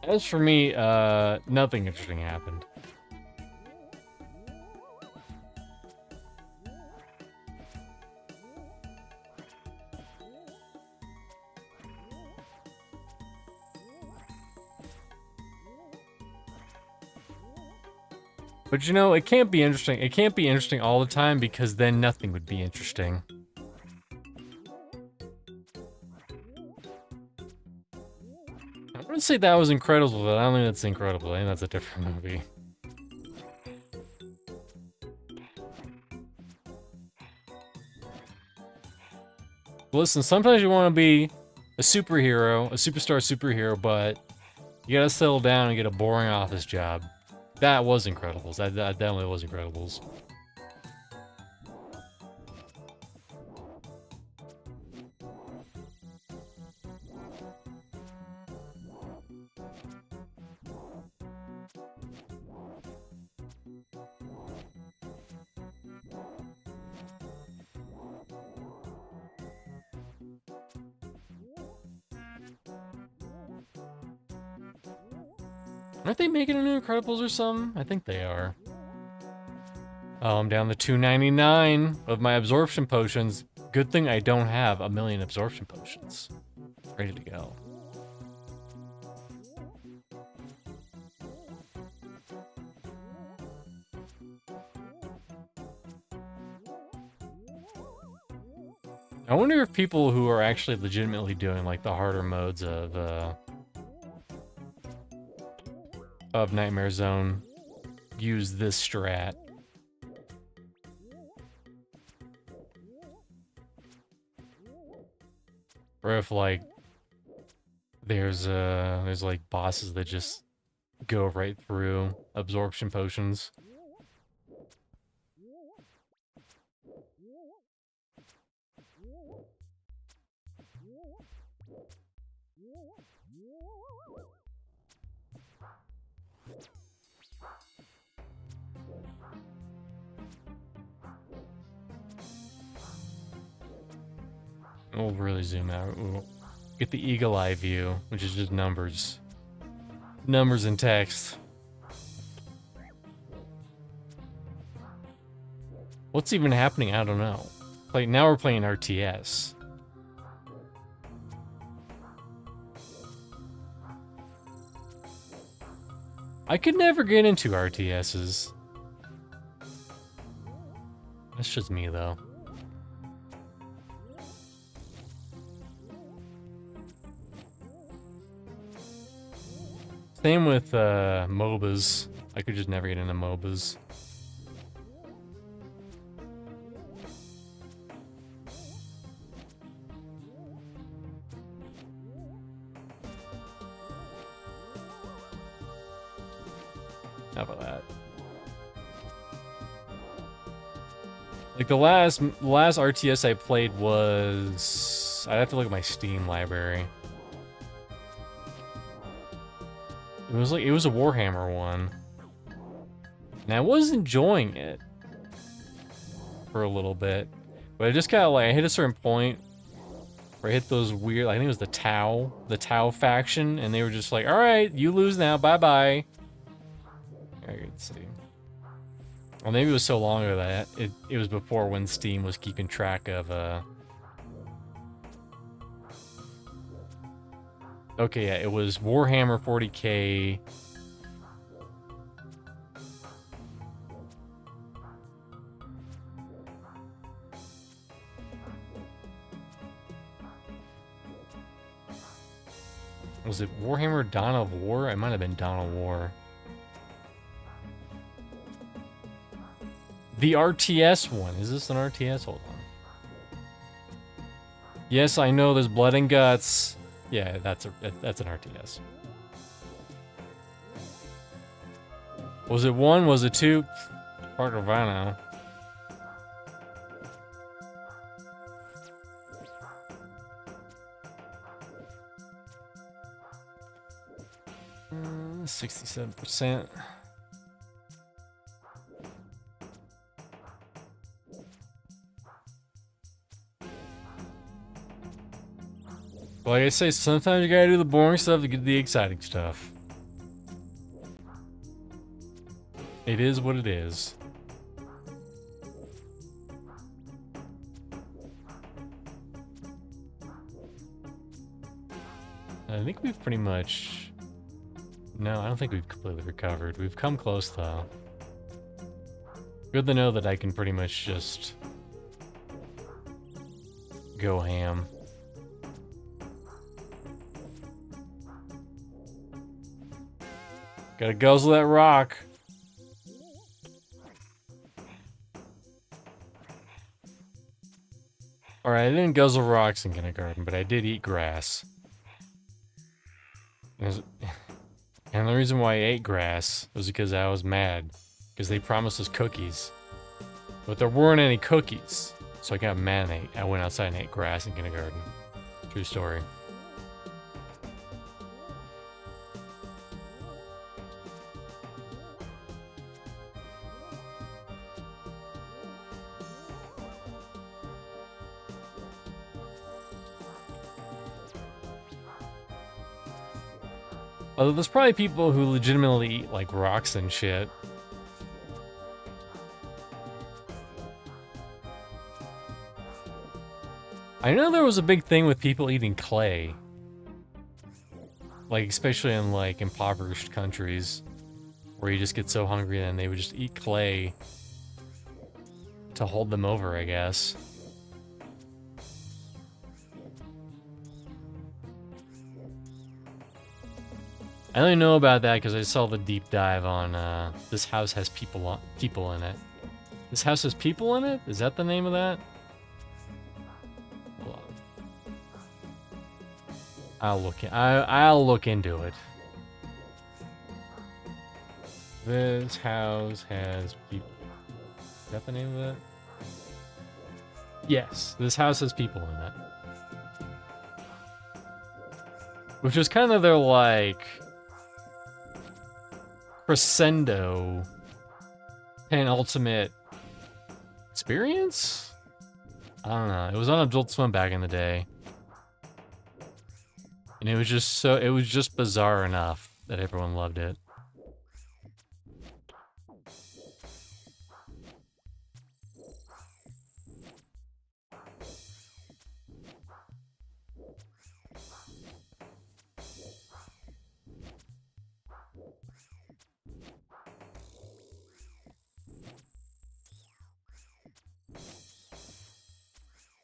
As for me, nothing interesting happened. But you know, it can't be interesting. It can't be interesting all the time because then nothing would be interesting. I wouldn't say that was incredible, but I don't think that's incredible. I think that's a different movie. Listen, sometimes you want to be a superhero, a superstar superhero, but you gotta settle down and get a boring office job. That was Incredibles. That definitely was Incredibles. Aren't they making a new Incredibles or something? I think they are. Oh, I'm down to 299 of my absorption potions. Good thing I don't have a million absorption potions. Ready to go. I wonder if people who are actually legitimately doing like the harder modes of Nightmare Zone use this strat. Or if like there's like bosses that just go right through absorption potions. We'll really zoom out. We'll get the eagle eye view, which is just numbers. Numbers and text. What's even happening? I don't know. Like now we're playing RTS. I could never get into RTSs. That's just me though. Same with MOBAs. I could just never get into MOBAs. How about that? Like the last RTS I played was... I'd have to look at my Steam library. It was a Warhammer one. And I was enjoying it for a little bit. But I just kind of like, I hit a certain point where I hit those weird, I think it was the Tau faction, and they were just like, alright, you lose now, bye-bye. I can see. Well, maybe it was so long ago that it was before when Steam was keeping track of, Okay, yeah, it was Warhammer 40K. Was it Warhammer Dawn of War? It might have been Dawn of War. The RTS one. Is this an RTS? Hold on. Yes, I know there's blood and guts. Yeah, that's an RTS. Was it 1? Was it 2? Part of I know. 67%. Like I say, sometimes you gotta do the boring stuff to get the exciting stuff. It is what it is. I think we've pretty much... No, I don't think we've completely recovered. We've come close, though. Good to know that I can pretty much just... go ham. Gotta guzzle that rock. Alright, I didn't guzzle rocks in kindergarten, but I did eat grass. And the reason why I ate grass was because I was mad. Because they promised us cookies. But there weren't any cookies. So I got mad and I went outside and ate grass in kindergarten. True story. Although there's probably people who legitimately eat, like, rocks and shit. I know there was a big thing with people eating clay. Like, especially in, like, impoverished countries. Where you just get so hungry and they would just eat clay to hold them over, I guess. I only know about that because I saw the deep dive on, this house has people in it. This house has people in it? Is that the name of that? Hold on. I'll look into it. This house has people. Is that the name of that? Yes, this house has people in it. Which is kind of their, like... crescendo penultimate experience? I don't know. It was on Adult Swim back in the day. And it was just bizarre enough that everyone loved it.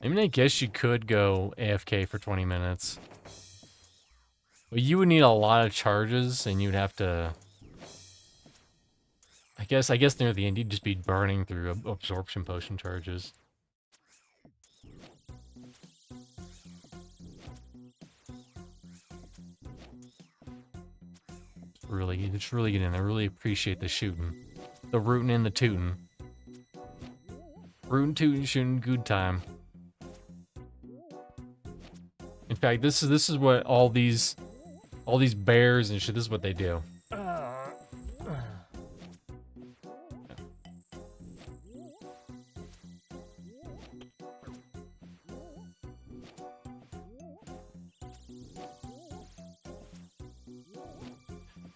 I mean, I guess you could go AFK for 20 minutes. But you would need a lot of charges, and you'd have to... I guess near the end, you'd just be burning through absorption potion charges. It's really good in. I really appreciate the shooting. The rootin' and the tootin'. Rootin', tootin', shootin', good time. In fact, this is what all these bears and shit, this is what they do.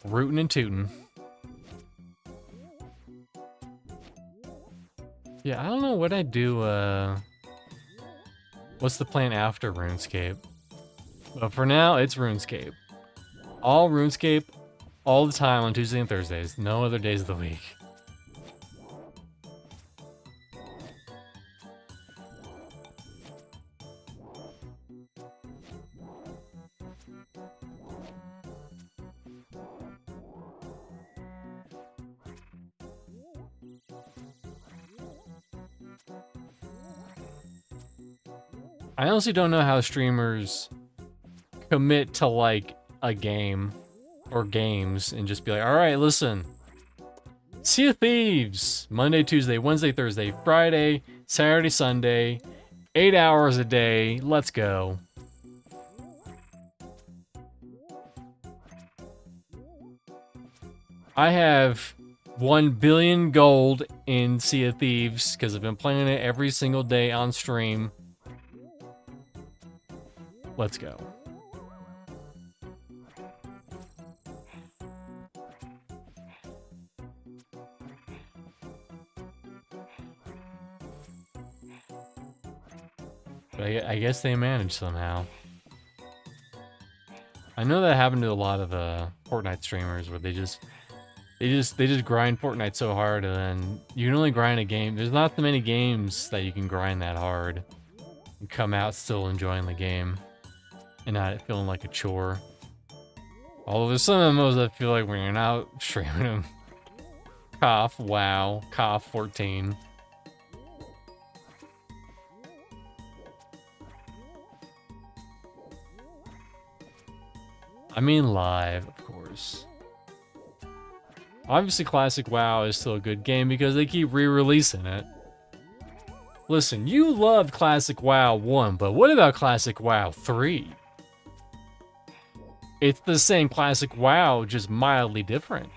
Rootin' and tootin'. Yeah, I don't know what I'd do, what's the plan after RuneScape? But for now, it's RuneScape. All RuneScape, all the time on Tuesdays and Thursdays. No other days of the week. I honestly don't know how streamers commit to, like, a game or games and just be like, alright, listen. Sea of Thieves! Monday, Tuesday, Wednesday, Thursday, Friday, Saturday, Sunday, 8 hours a day, let's go. I have 1 billion gold in Sea of Thieves because I've been playing it every single day on stream. Let's go. But I guess they managed somehow. I know that happened to a lot of Fortnite streamers where they just grind Fortnite so hard, and then you can only grind a game. There's not that many games that you can grind that hard and come out still enjoying the game and not feeling like a chore. Although there's some MMOs that feel like when you're not streaming them. Cough, wow, cough 14. I mean live, of course. Obviously, Classic WoW is still a good game because they keep re-releasing it. Listen, you loved Classic WoW 1, but what about Classic WoW 3? It's the same Classic WoW, just mildly different.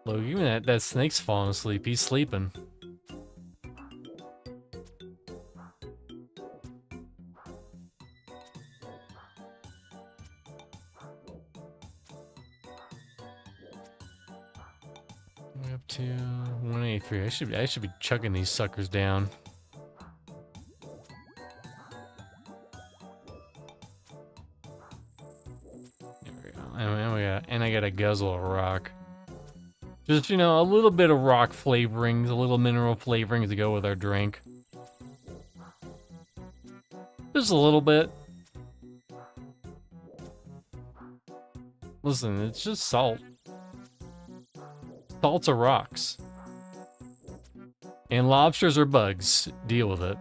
Look, even that snake's falling asleep. He's sleeping. We're up to 183. I should be chugging these suckers down. There we go. And I got a guzzle of rock. Just, you know, a little bit of rock flavorings, a little mineral flavorings to go with our drink. Just a little bit. Listen, it's just salt. Salts are rocks. And lobsters are bugs. Deal with it.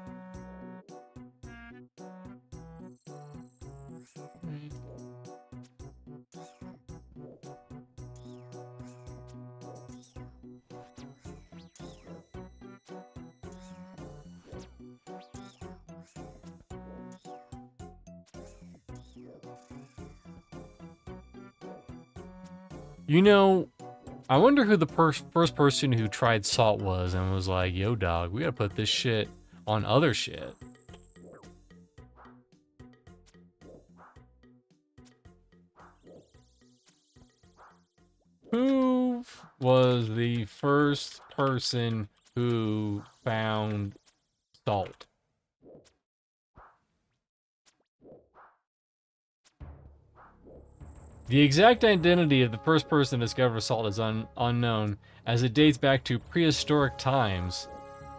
You know, I wonder who the first person who tried salt was and was like, yo dog, we gotta put this shit on other shit. Who was the first person who found salt? The exact identity of the first person to discover salt is unknown, as it dates back to prehistoric times.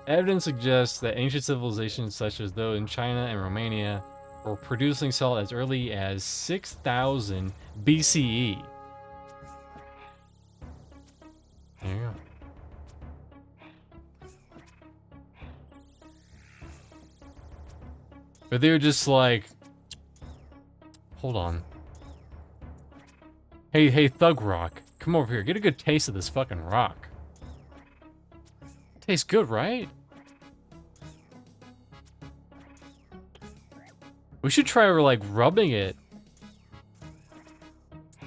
Evidence suggests that ancient civilizations such as those in China and Romania were producing salt as early as 6000 BCE. There you go. But they were just like, hold on. Hey, Thug Rock, come over here. Get a good taste of this fucking rock. Tastes good, right? We should try, like, rubbing it.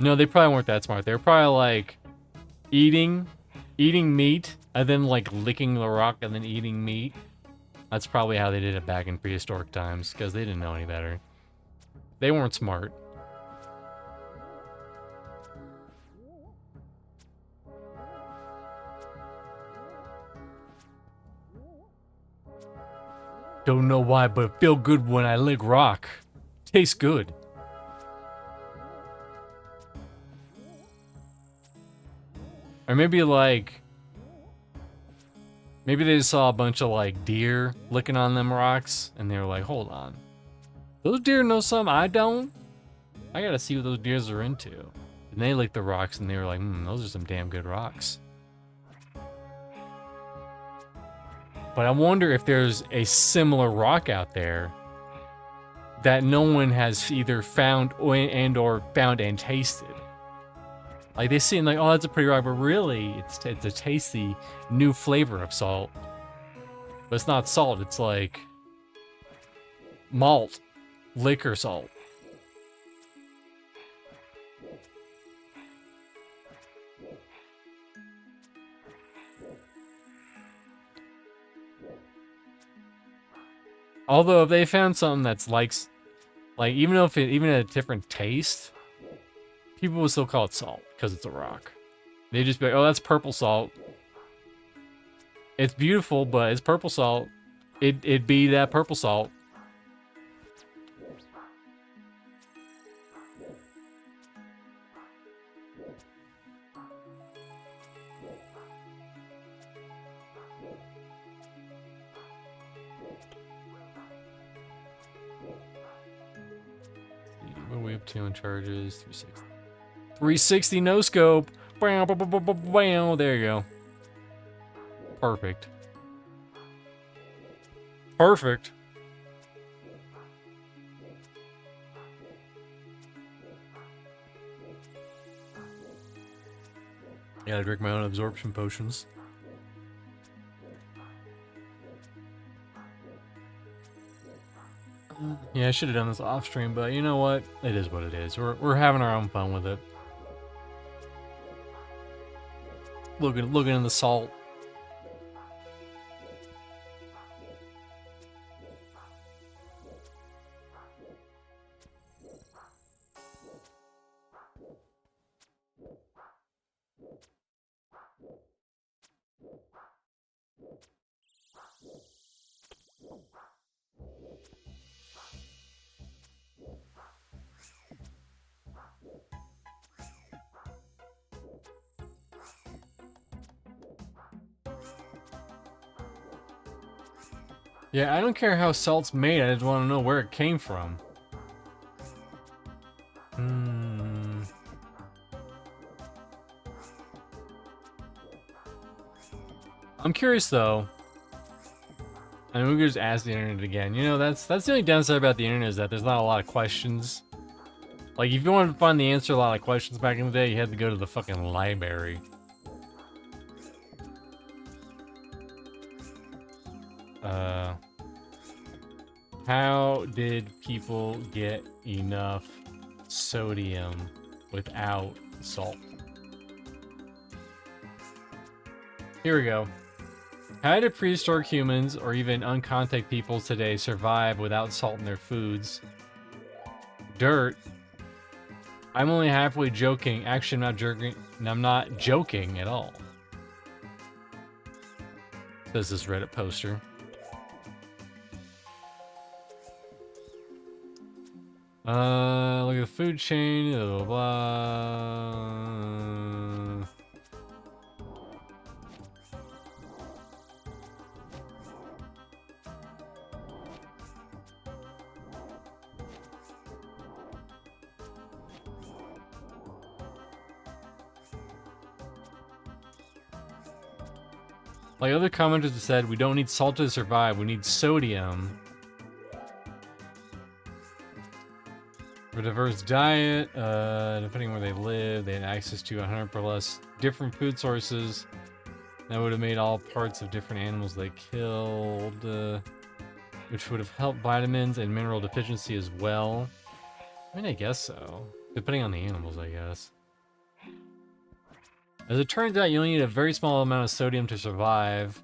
No, they probably weren't that smart. They were probably, like, eating meat, and then, like, licking the rock and then eating meat. That's probably how they did it back in prehistoric times, because they didn't know any better. They weren't smart. Don't know why, but it feel good when I lick rock. Tastes good. Or maybe like... maybe they saw a bunch of like deer licking on them rocks, and they were like, hold on. Those deer know something I don't? I gotta see what those deers are into. And they licked the rocks and they were like, those are some damn good rocks. But I wonder if there's a similar rock out there that no one has either found or found and tasted. Like they seem like, oh, that's a pretty rock, but really, it's a tasty new flavor of salt. But it's not salt, it's like malt, liquor salt. Although if they found something that's like even if it even had a different taste, people would still call it salt because it's a rock. They just be like, oh, that's purple salt. It's beautiful, but it's purple salt. It'd be that purple salt. What are we up to on charges? 360. 360 no scope. Bam, bam, bam, bam, bam, bam. There you go. Perfect. Perfect. Yeah, I drink my own absorption potions. Yeah, I should have done this off stream, but you know what? It is what it is. We're having our own fun with it. Looking in the salt. Yeah, I don't care how salt's made, I just want to know where it came from. I'm curious though. I mean, we could just ask the internet again. You know, that's the only downside about the internet is that there's not a lot of questions. Like, if you wanted to find the answer to a lot of questions back in the day, you had to go to the fucking library. How did people get enough sodium without salt? Here we go. How did prehistoric humans, or even uncontact peoples today, survive without salt in their foods? Dirt. I'm only halfway joking. Actually, I'm not joking at all. Says this Reddit poster. Look at the food chain, blah, blah, blah. Like other commenters have said, we don't need salt to survive, we need sodium. For a diverse diet, depending where they live, they had access to 100 or less different food sources. That would have made all parts of different animals they killed, which would have helped vitamins and mineral deficiency as well. I mean, I guess so. Depending on the animals, I guess. As it turns out, you only need a very small amount of sodium to survive.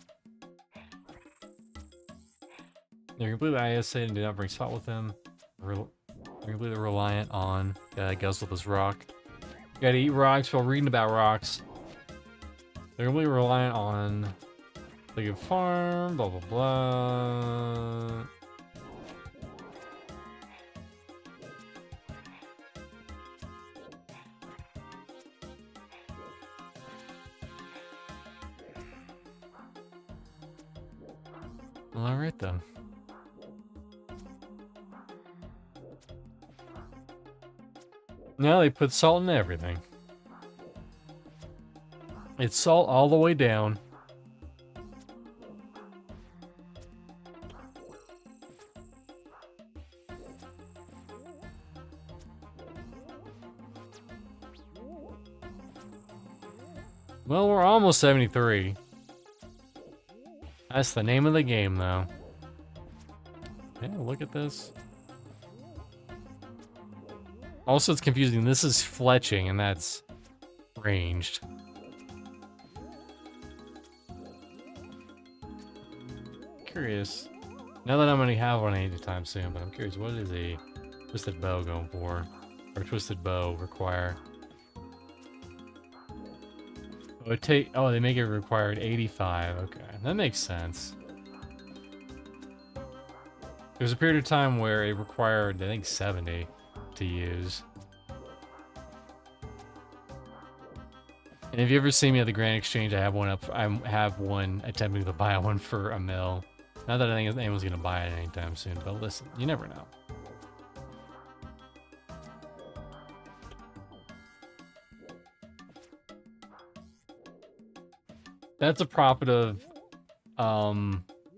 They're completely isolated and do not bring salt with them. They're completely reliant on guzzle this rock. You gotta eat rocks while reading about rocks. They're completely reliant on the good farm, blah blah blah. Well, alright then. Now they put salt in everything. It's salt all the way down. Well, we're almost 73. That's the name of the game, though. Yeah, look at this. Also, it's confusing. This is fletching, and that's ranged. Curious. Now that I'm going to have one anytime soon, but I'm curious, what is a twisted bow going for? Or twisted bow require? Oh, they make it required 85. Okay, that makes sense. There's a period of time where it required, I think, 70 to use. And if you ever see me at the Grand Exchange, I have one up. I have one attempting to buy one for a mil. Not that I think anyone's gonna buy it anytime soon, but listen, you never know. That's a profit of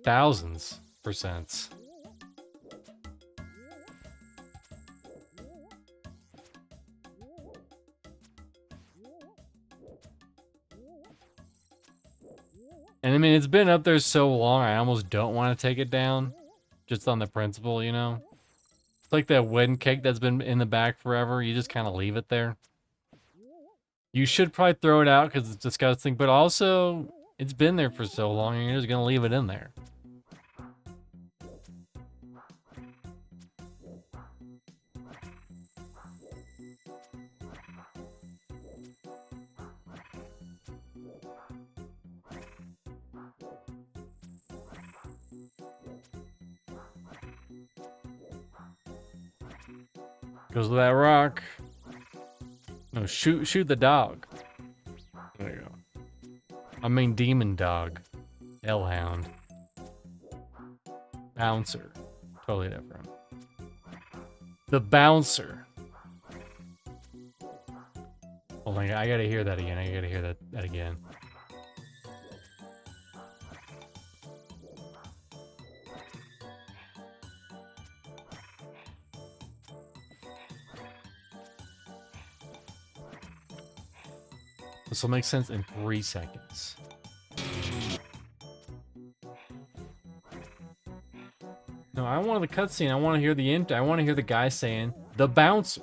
thousands %. And I mean, it's been up there so long, I almost don't want to take it down. Just on the principle, you know? It's like that wedding cake that's been in the back forever. You just kind of leave it there. You should probably throw it out because it's disgusting, but also, it's been there for so long, and you're just going to leave it in there. Goes with that rock. No, shoot the dog. There you go. I mean demon dog. Hellhound. Bouncer. Totally different. The bouncer. Hold on, I gotta hear that again. I gotta hear that again. This will make sense in 3 seconds. No, I want the cutscene. I want to hear the I want to hear the guy saying, "The bouncer."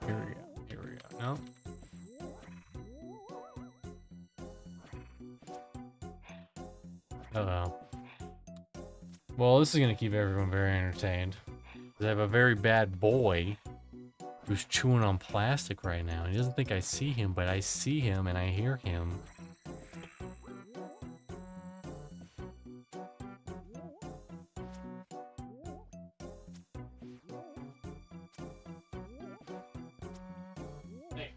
Here we go. Here we go. No. Uh-oh. Well, this is going to keep everyone very entertained. I have a very bad boy who's chewing on plastic right now. He doesn't think I see him, but I see him and I hear him. Hey.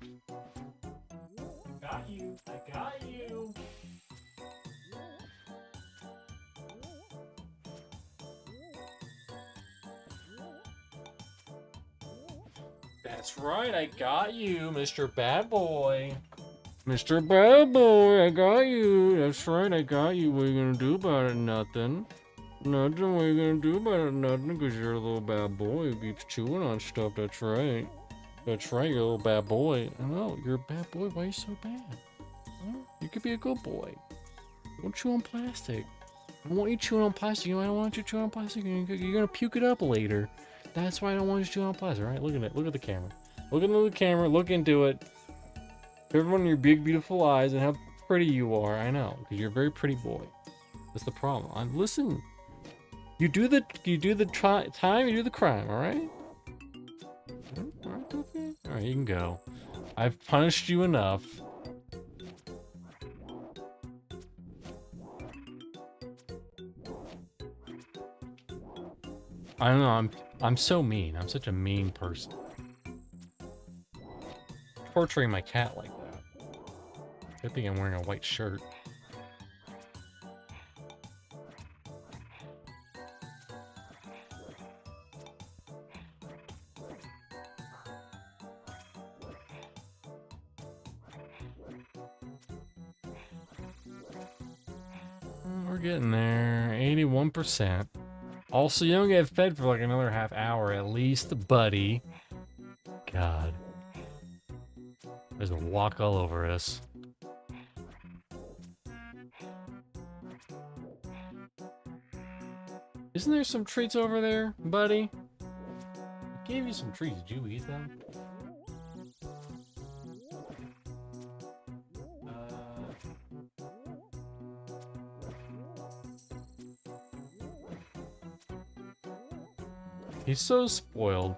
Got you. I got you. That's right, I got you, Mr. Bad Boy. Mr. Bad Boy, I got you. That's right, I got you. What are you gonna do about it? Nothing. Nothing. What are you gonna do about it? Nothing, because you're a little bad boy who keeps chewing on stuff. That's right. That's right, you're a little bad boy. I know, you're a bad boy. Why are you so bad? Huh? You could be a good boy. Don't chew on plastic. I don't want you chewing on plastic. You know, I don't want you chewing on plastic. You're gonna puke it up later. That's why I don't want you chewing on plastic, right? Look at it. Look at the camera. Look into the camera. Look into it. Everyone in your big, beautiful eyes and how pretty you are. I know, because you're a very pretty boy. That's the problem. Listen. You do the time, you do the crime, all right? All right, okay. All right, you can go. I've punished you enough. I don't know. I'm so mean. I'm such a mean person. Torturing my cat like that. Good thing I'm wearing a white shirt. we're getting there. 81%. Also, you don't get fed for like another half hour at least, buddy. God. There's a walk all over us. Isn't there some treats over there, buddy? I gave you some treats. Did you eat them? He's so spoiled.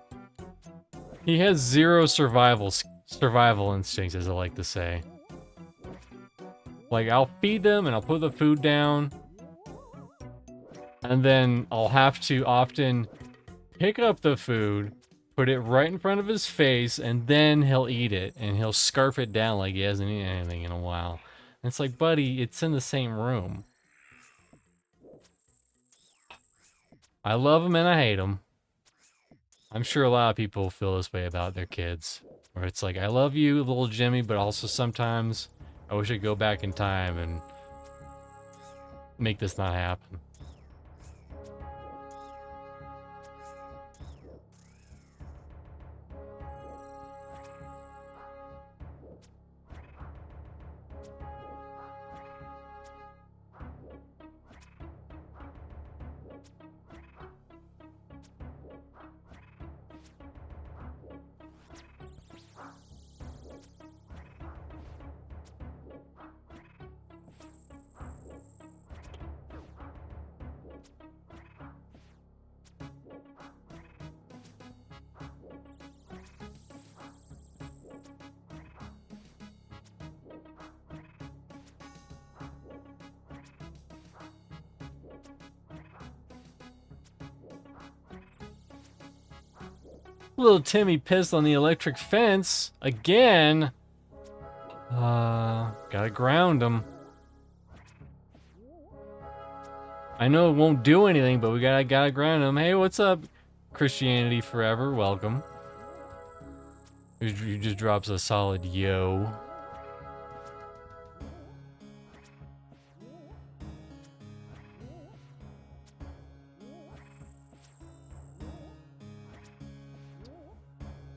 He has zero survival instincts, as I like to say. Like, I'll feed them and I'll put the food down. And then I'll have to often pick up the food, put it right in front of his face, and then he'll eat it. And he'll scarf it down like he hasn't eaten anything in a while. And it's like, buddy, it's in the same room. I love him and I hate him. I'm sure a lot of people feel this way about their kids. Where it's like, I love you, little Jimmy, but also sometimes I wish I could go back in time and make this not happen. Little Timmy pissed on the electric fence again. Gotta ground him. I know it won't do anything, but we gotta ground him. Hey, what's up, Christianity Forever? Welcome. He just drops a solid yo.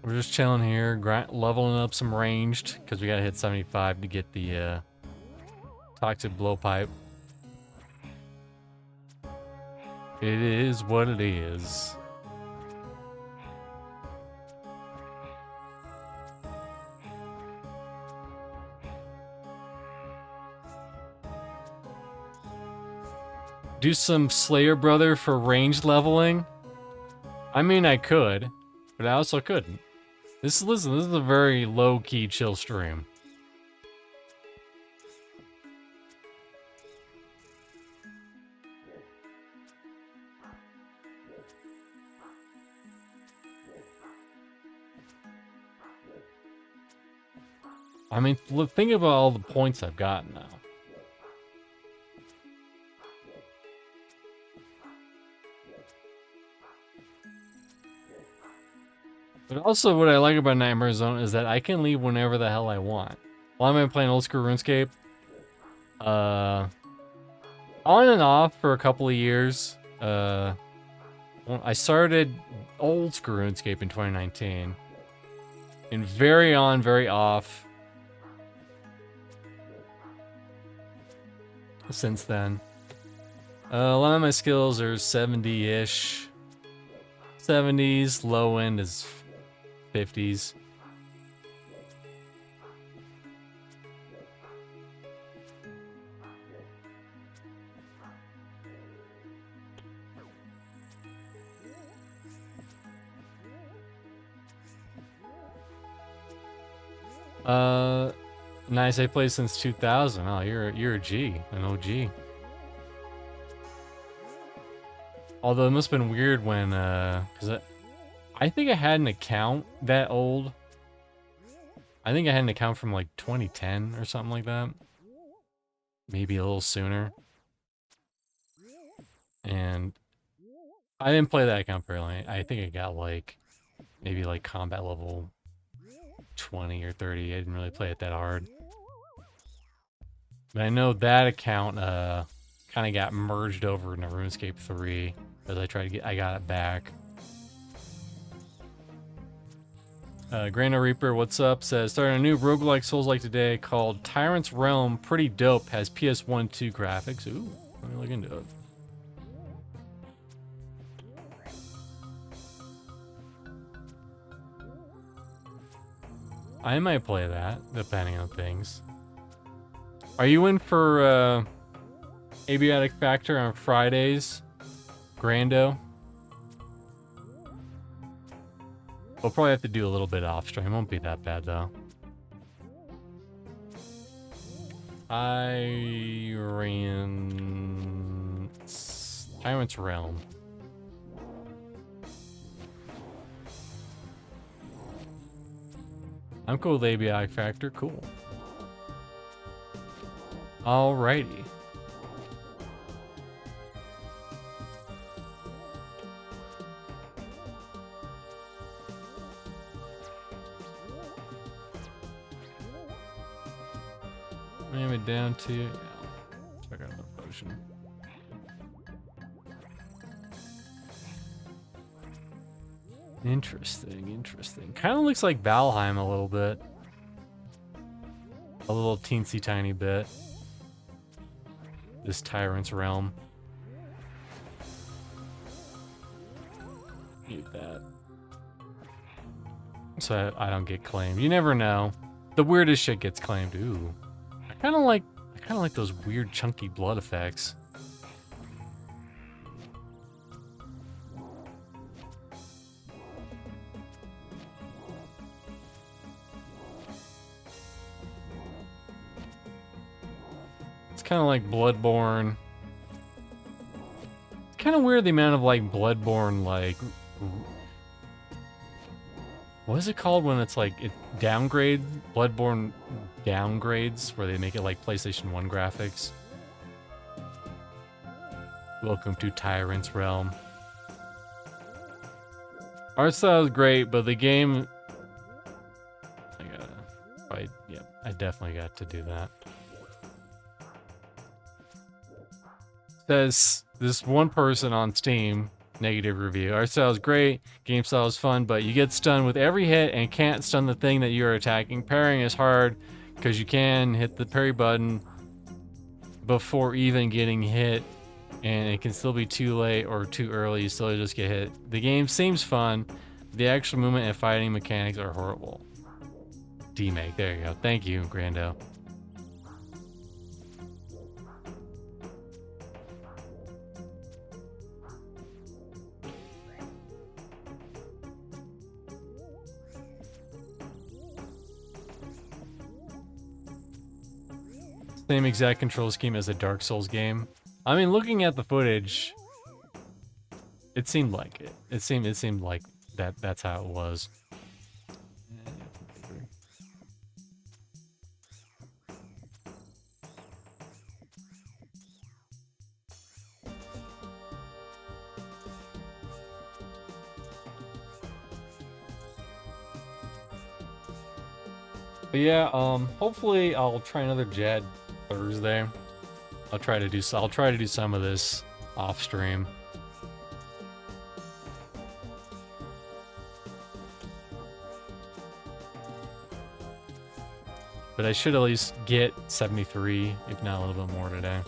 We're just chilling here, leveling up some ranged, because we gotta hit 75 to get the toxic blowpipe. It is what it is. Do some Slayer Brother for ranged leveling? I mean, I could, but I also couldn't. Listen, this is a very low-key, chill stream. I mean, look, think about all the points I've gotten now. But also, what I like about Nightmare Zone is that I can leave whenever the hell I want. While I'm playing old school RuneScape, on and off for a couple of years. I started old school RuneScape in 2019, and very on, very off since then. A lot of my skills are 70-ish. 70s, low end is 50s. Nice. I played since 2000. Oh, you're a G, an OG. Although it must have been weird when, because I think I had an account that old. I think I had an account from like 2010 or something like that. Maybe a little sooner. And I didn't play that account very long. I think I got like, maybe like combat level 20 or 30. I didn't really play it that hard. But I know that account, kind of got merged over into RuneScape 3 as I tried to get. I got it back. Grano Reaper, what's up? Says starting a new roguelike Souls-like today called Tyrant's Realm. Pretty dope. Has PS1 2 graphics. Ooh, let me look into it. I might play that, depending on things. Are you in for Abiotic Factor on Fridays, Grando? We'll probably have to do a little bit off stream. Won't be that bad though. I ran Tyrant's Realm. I'm cool with Abiotic Factor. Cool. Alrighty. Name it down to, yeah, check out the potion. Interesting, interesting. Kind of looks like Valheim a little bit. A little teensy tiny bit. This Tyrant's Realm. Need that. So I don't get claimed. You never know. The weirdest shit gets claimed. Ooh. I kind of like those weird chunky blood effects. It's kind of like Bloodborne. It's kind of weird the amount of like Bloodborne like what is it called when it's like it downgrade Bloodborne downgrades where they make it like PlayStation 1 graphics. Welcome to Tyrant's Realm. Art style is great, but the game I definitely got to do that. Says this one person on Steam, negative review. Art style is great, game style is fun, but you get stunned with every hit and can't stun the thing that you're attacking. Parrying is hard because you can hit the parry button before even getting hit, and it can still be too late or too early, you still just get hit. The game seems fun, the actual movement and fighting mechanics are horrible. D-Make, there you go. Thank you, Grando. Same exact control scheme as a Dark Souls game. I mean, looking at the footage, it seemed like it. It seemed like that's how it was. But yeah, hopefully I'll try another Jed Thursday. I'll try to do some of this off stream. But I should at least get 73, if not a little bit more today.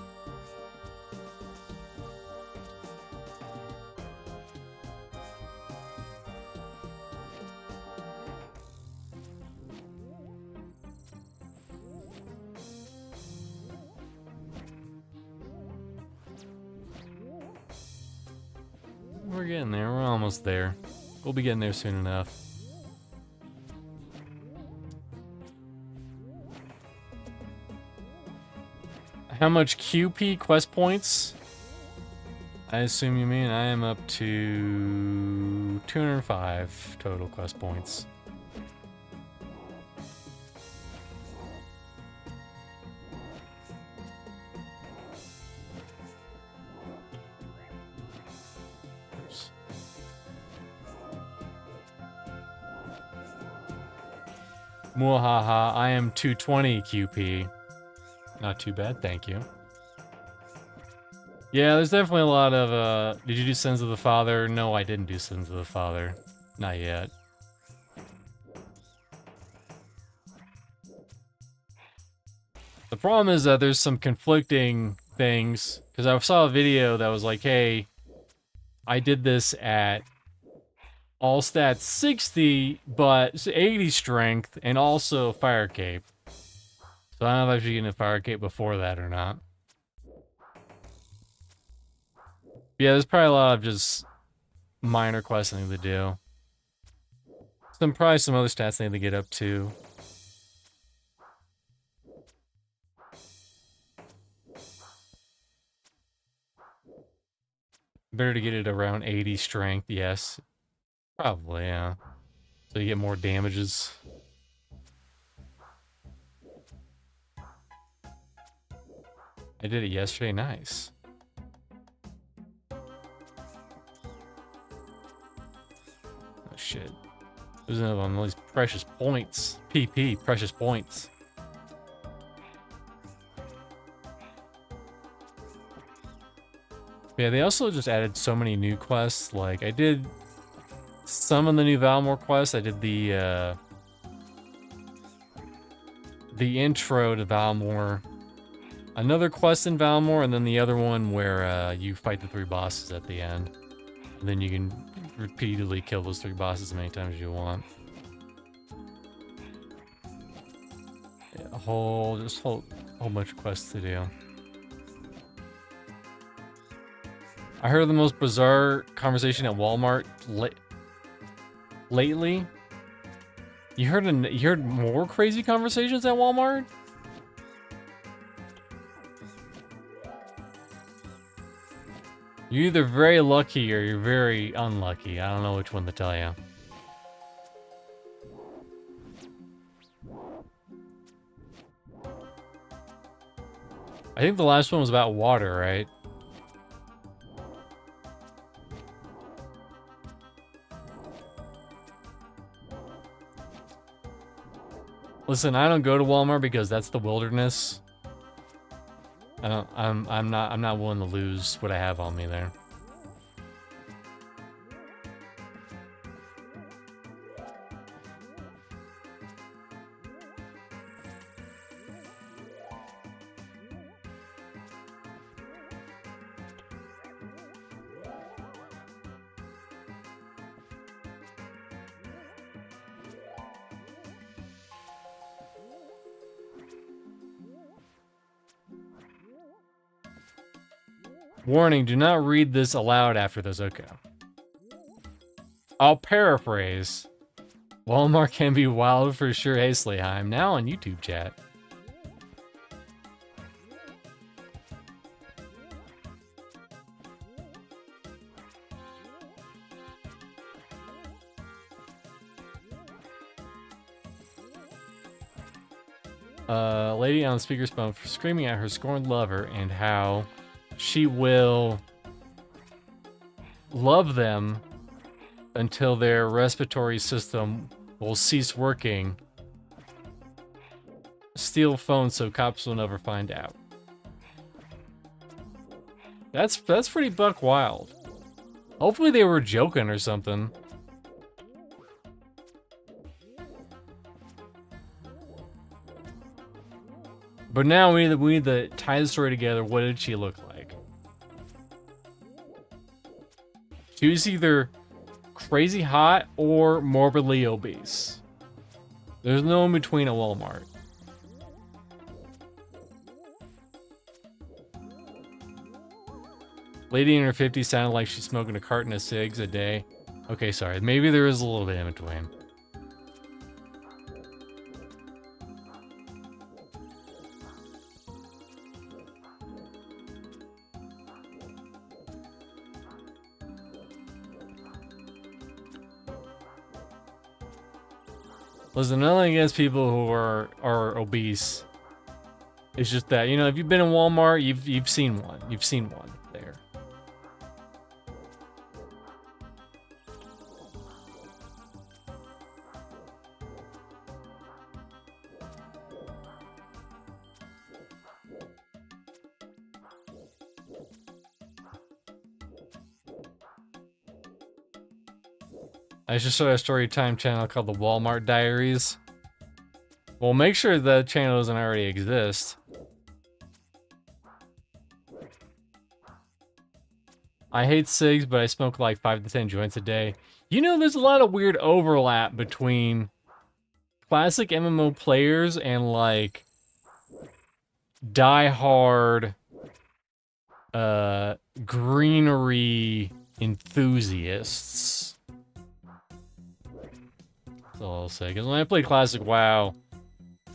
We're getting there. We're almost there. We'll be getting there soon enough. How much QP quest points? I assume you mean I am up to 205 total quest points. Muahaha, I am 220 QP. Not too bad, thank you. Yeah, there's definitely a lot of, did you do Sins of the Father? No, I didn't do Sins of the Father. Not yet. The problem is that there's some conflicting things, because I saw a video that was like, hey, I did this at all stats 60, but 80 strength, and also fire cape. So I don't know if I should get a fire cape before that or not. Yeah, there's probably a lot of just minor quests I need to do. Probably some other stats I need to get up to. Better to get it around 80 strength, yes. Probably, yeah. So you get more damages. I did it yesterday, nice. Oh shit. There's another one of these precious points. PP, precious points. Yeah, they also just added so many new quests. Like, I did some of the new Valmore quests. I did the intro to Valmore. Another quest in Valmore, and then the other one where you fight the 3 bosses at the end. And then you can repeatedly kill those 3 bosses as many times as you want. Yeah, a whole bunch of quests to do. I heard the most bizarre conversation at Walmart lately. You heard more crazy conversations at Walmart? You're either very lucky or you're very unlucky. I don't know which one to tell you. I think the last one was about water, right? Listen, I don't go to Walmart because that's the wilderness. I'm not willing to lose what I have on me there. Warning, do not read this aloud after this, okay. I'll paraphrase. Walmart can be wild for sure. Hey, Slayheim, now on YouTube chat. Lady on the speakerphone for screaming at her scorned lover and how she will love them until their respiratory system will cease working. Steal phone so cops will never find out. That's pretty buck wild. Hopefully they were joking or something. But now we need to tie the story together. What did she look like? She was either crazy hot or morbidly obese. There's no in between at Walmart. Lady in her 50s sounded like she's smoking a carton of cigs a day. Okay, sorry. Maybe there is a little bit in between. Listen, nothing against people who are obese. It's just that, you know, if you've been in Walmart, you've seen one. You've seen one there. I should start a story time channel called the Walmart Diaries. Well, make sure the channel doesn't already exist. I hate cigs, but I smoke like 5 to 10 joints a day. You know, there's a lot of weird overlap between classic MMO players and like die-hard greenery enthusiasts. That's all I'll say. Because when I played classic WoW,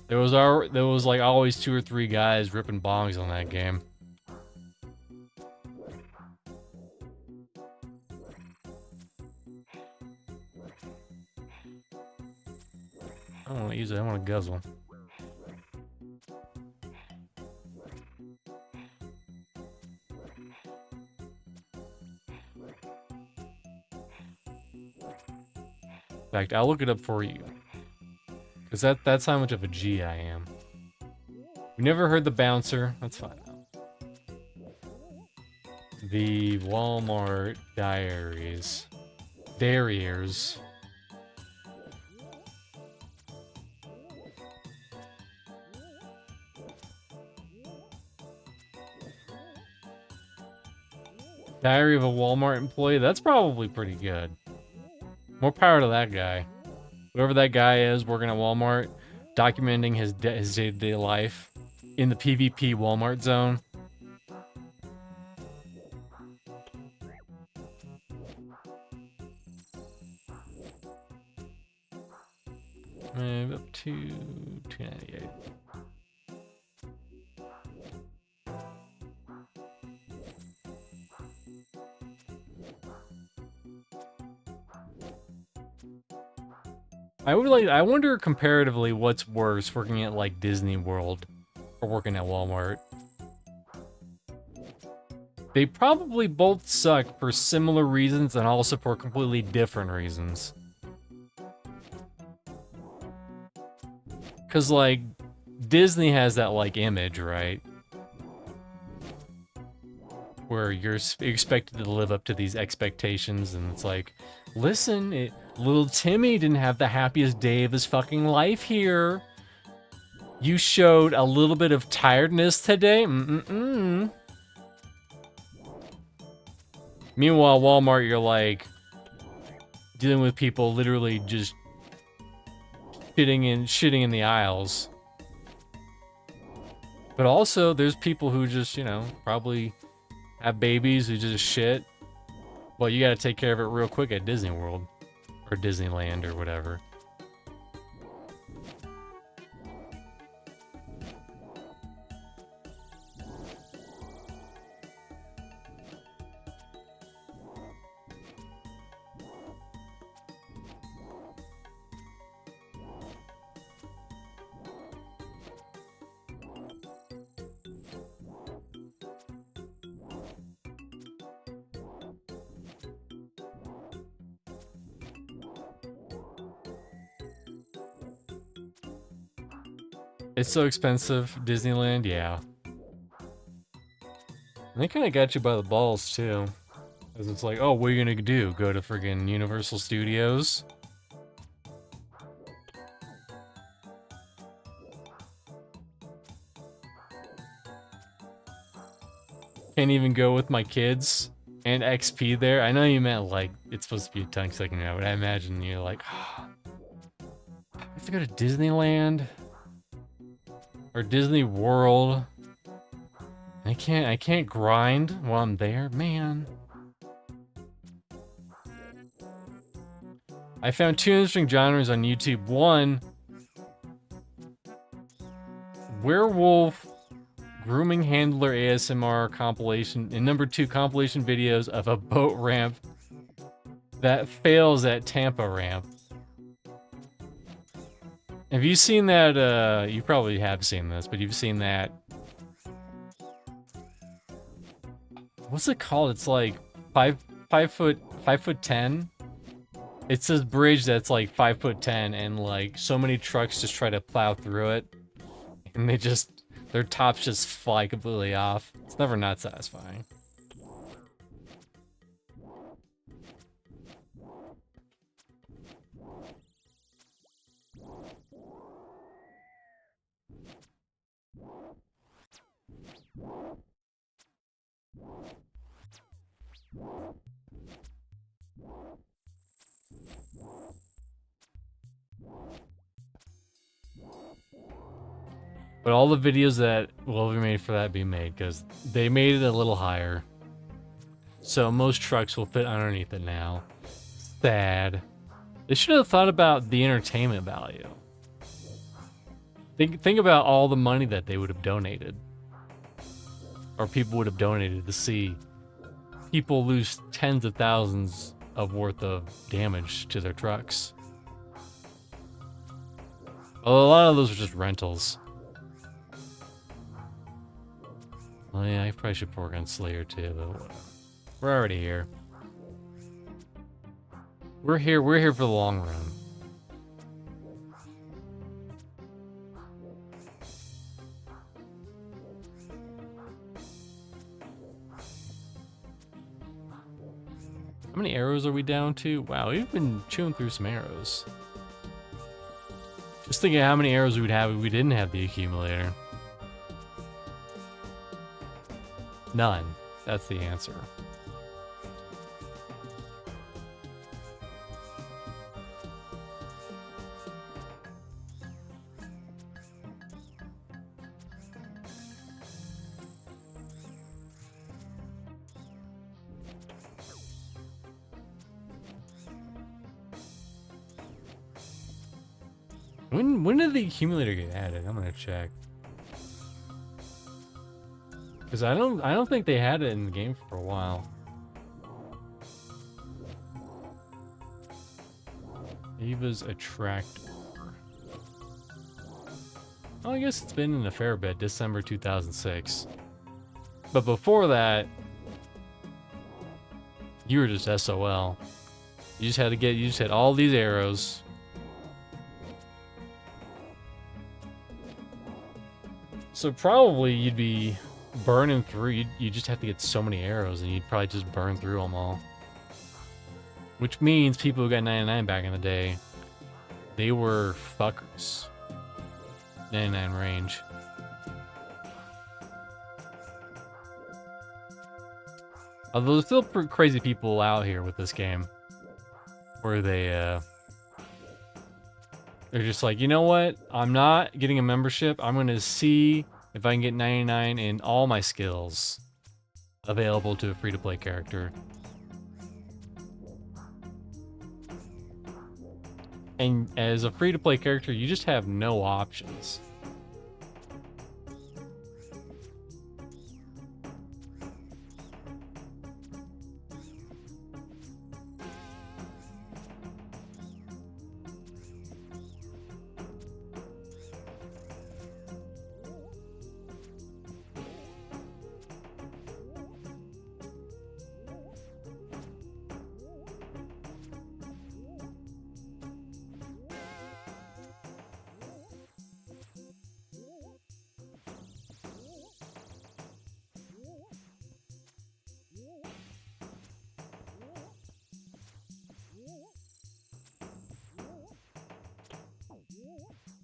there was like always 2 or 3 guys ripping bongs on that game. I don't want to use it. I want to guzzle. In fact, I'll look it up for you. Because that's how much of a G I am. You never heard the bouncer? That's fine. The Walmart Diaries. Barriers. Diary of a Walmart employee? That's probably pretty good. More power to that guy. Whoever that guy is working at Walmart, documenting his day-to-day life in the PvP Walmart zone. Up to 298. I wonder comparatively what's worse, working at like Disney World or working at Walmart. They probably both suck for similar reasons and also for completely different reasons. Cause like Disney has that like image, right? Where you're expected to live up to these expectations, and it's like, listen, little Timmy didn't have the happiest day of his fucking life here. You showed a little bit of tiredness today. Meanwhile, Walmart, you're like dealing with people literally just shitting in the aisles. But also, there's people who just, you know, probably have babies who just shit. Well, you gotta take care of it real quick at Disney World. Or Disneyland or whatever. It's so expensive, Disneyland, yeah. And they kind of got you by the balls, too. Because it's like, oh, what are you gonna do? Go to friggin' Universal Studios? Can't even go with my kids and XP there. I know you meant, like, it's supposed to be a tongue sucking now, but I imagine you're like, oh, I have to go to Disneyland? Or Disney World. I can't grind while I'm there, man. I found 2 interesting genres on YouTube. 1, werewolf grooming handler ASMR compilation, and number 2, compilation videos of a boat ramp that fails at Tampa ramp. Have you seen that, you probably have seen this, but you've seen that. What's it called? It's like 5'10". It's this bridge that's like 5'10", and like so many trucks just try to plow through it, and their tops just fly completely off. It's never not satisfying. But all the videos that will be made for that be made, because they made it a little higher. So most trucks will fit underneath it now. Sad. They should have thought about the entertainment value. Think about all the money that they would have donated. Or people would have donated to see people lose tens of thousands of worth of damage to their trucks. Well, a lot of those are just rentals. Oh yeah, I probably should work on Slayer too, but whatever. We're already here. We're here for the long run. How many arrows are we down to? Wow, we've been chewing through some arrows. Just thinking how many arrows we'd have if we didn't have the accumulator. None. That's the answer. When did the accumulator get added? I'm gonna check. Because I don't think they had it in the game for a while. Eva's attractor. Well, I guess it's been in a fair bit. December 2006. But before that, you were just SOL. You just had all these arrows. So probably you'd be burning through, you just have to get so many arrows and you'd probably just burn through them all. Which means people who got 99 back in the day, they were fuckers. 99 range. Although there's still crazy people out here with this game. Where they're just like, you know what? I'm not getting a membership. I'm going to see if I can get 99 in all my skills available to a free-to-play character. And as a free-to-play character, you just have no options.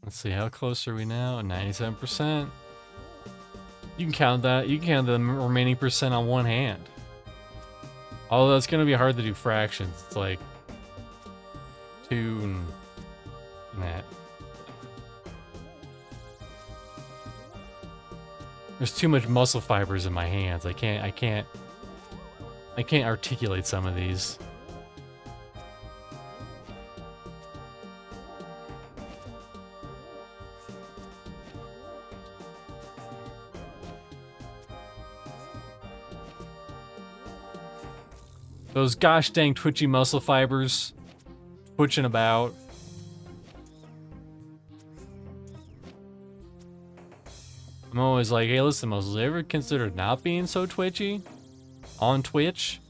Let's see, how close are we now? 97%. You can count that. You can count the remaining percent on one hand. Although it's going to be hard to do fractions. It's like 2 and that. There's too much muscle fibers in my hands. I can't articulate some of these. Those gosh dang twitchy muscle fibers twitching about. I'm always like, hey, listen, muscles, ever considered not being so twitchy on Twitch?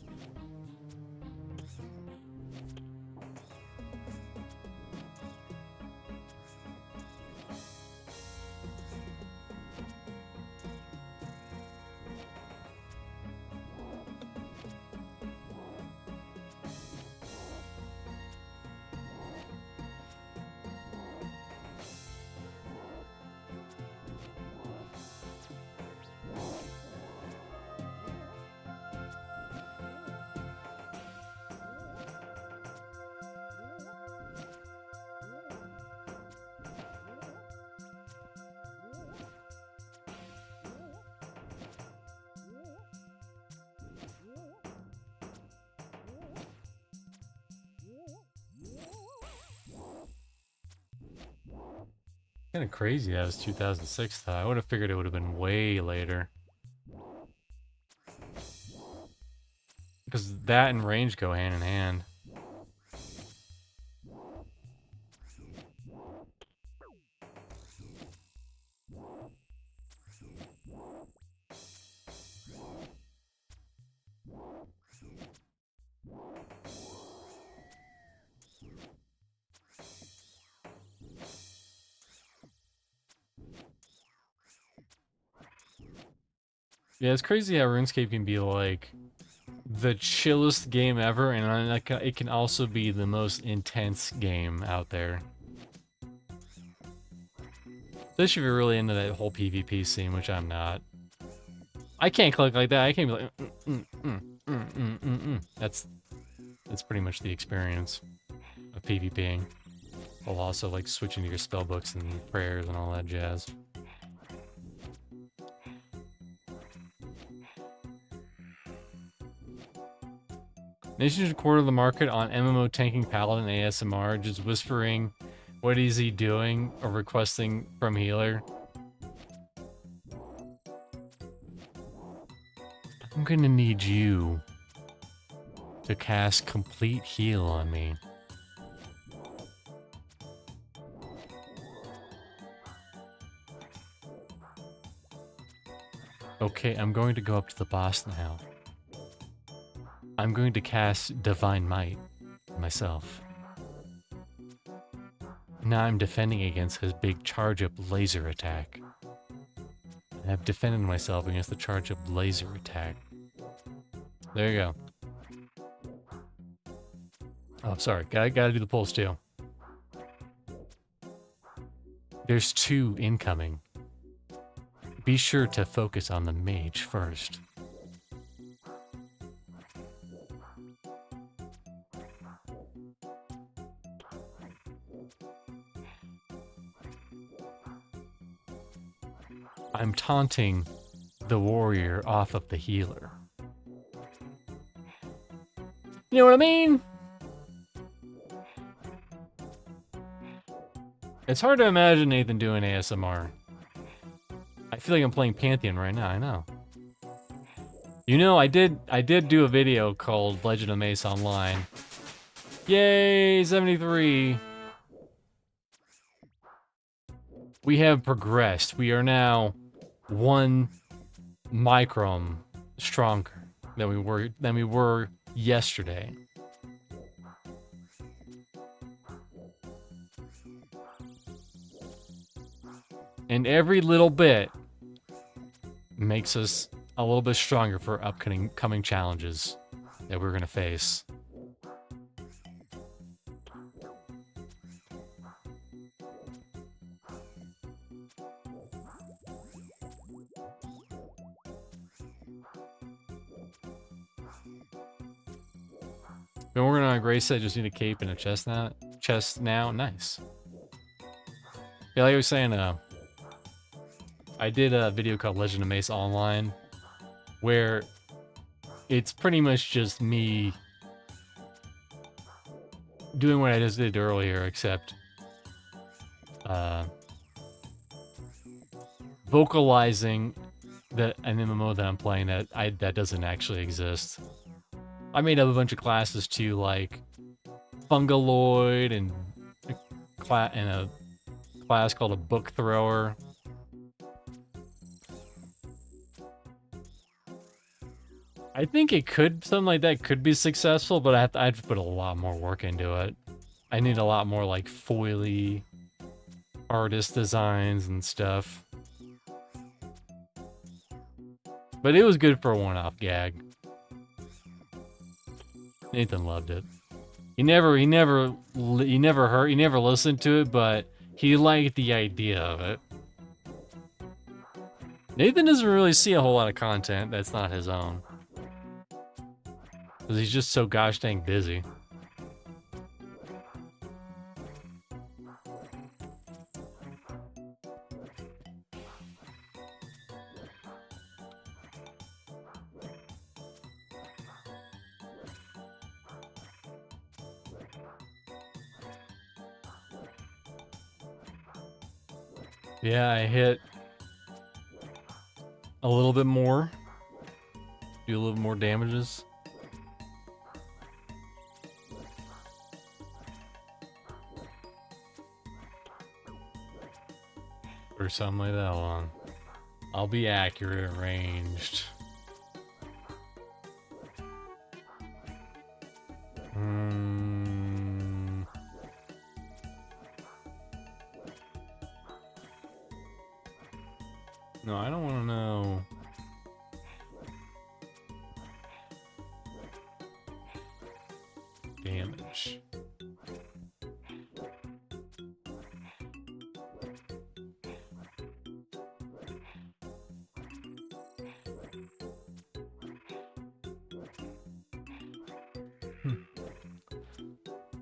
Kind of crazy that was 2006 though. I would have figured it would have been way later. Because that and range go hand in hand. Yeah, it's crazy how RuneScape can be like the chillest game ever, and it can also be the most intense game out there. Especially if you're really into that whole PvP scene, which I'm not. I can't click like that. I can't be like, That's pretty much the experience of PvPing. While also like switching to your spellbooks and prayers and all that jazz. Nation should quarter the market on MMO tanking paladin ASMR, just whispering, "What is he doing?" or requesting from healer. I'm gonna need you to cast complete heal on me. Okay, I'm going to go up to the boss now. I'm going to cast Divine Might myself. Now I'm defending against his big charge-up laser attack. I've defended myself against the charge-up laser attack. There you go. Oh, sorry. Gotta do the pulse too. There's 2 incoming. Be sure to focus on the mage first. I'm taunting the warrior off of the healer. You know what I mean? It's hard to imagine Nathan doing ASMR. I feel like I'm playing Pantheon right now, I know. You know, I did do a video called Legend of Mace Online. Yay, 73. We have progressed. We are now 1 micron stronger than we were yesterday. And every little bit makes us a little bit stronger for coming challenges that we're gonna face. Been working on a gray set, just need a cape and a chest now. Nice. Yeah, like I was saying, I did a video called Legend of Mace Online, where it's pretty much just me doing what I just did earlier, except vocalizing that an MMO that I'm playing that doesn't actually exist. I made up a bunch of classes too, like Fungaloid and a class called a Book Thrower. I think something like that could be successful, but I have to put a lot more work into it. I need a lot more like foily artist designs and stuff. But it was good for a one-off gag. Nathan loved it. He never listened to it, but he liked the idea of it. Nathan doesn't really see a whole lot of content that's not his own. Because he's just so gosh dang busy. Yeah, I hit a little bit more. Do a little more damages. Or something like that. Hold on. I'll be accurate ranged. No, I don't want to know. Damage.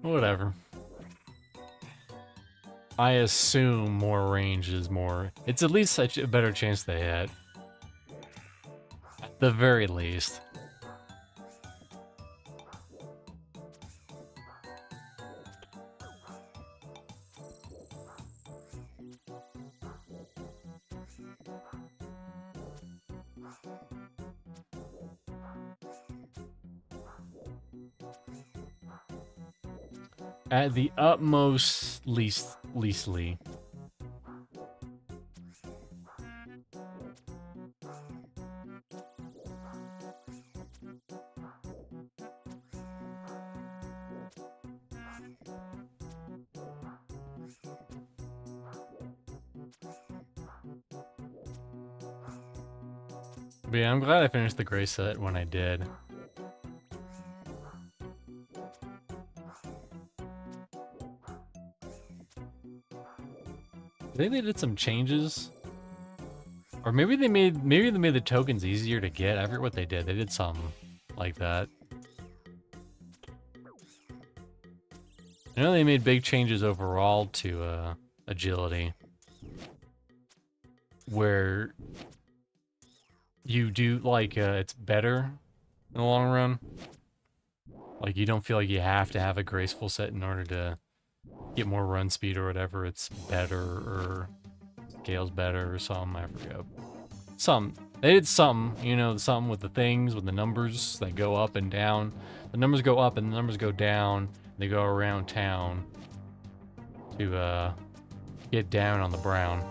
Whatever. I assume more range is more. It's at least such a better chance they hit. At the very least. At the utmost leastly. But yeah, I'm glad I finished the gray set when I did. I think they did some changes. Or maybe they made the tokens easier to get. I forget what they did. They did something like that. I know they made big changes overall to agility. Where you do like it's better in the long run. Like you don't feel like you have to have a graceful set in order to get more run speed or whatever. It's better or scales better or something. I forget. They did something, you know, something with the things, with the numbers that go up and down. The numbers go up and the numbers go down. They go around town to get down on the brown.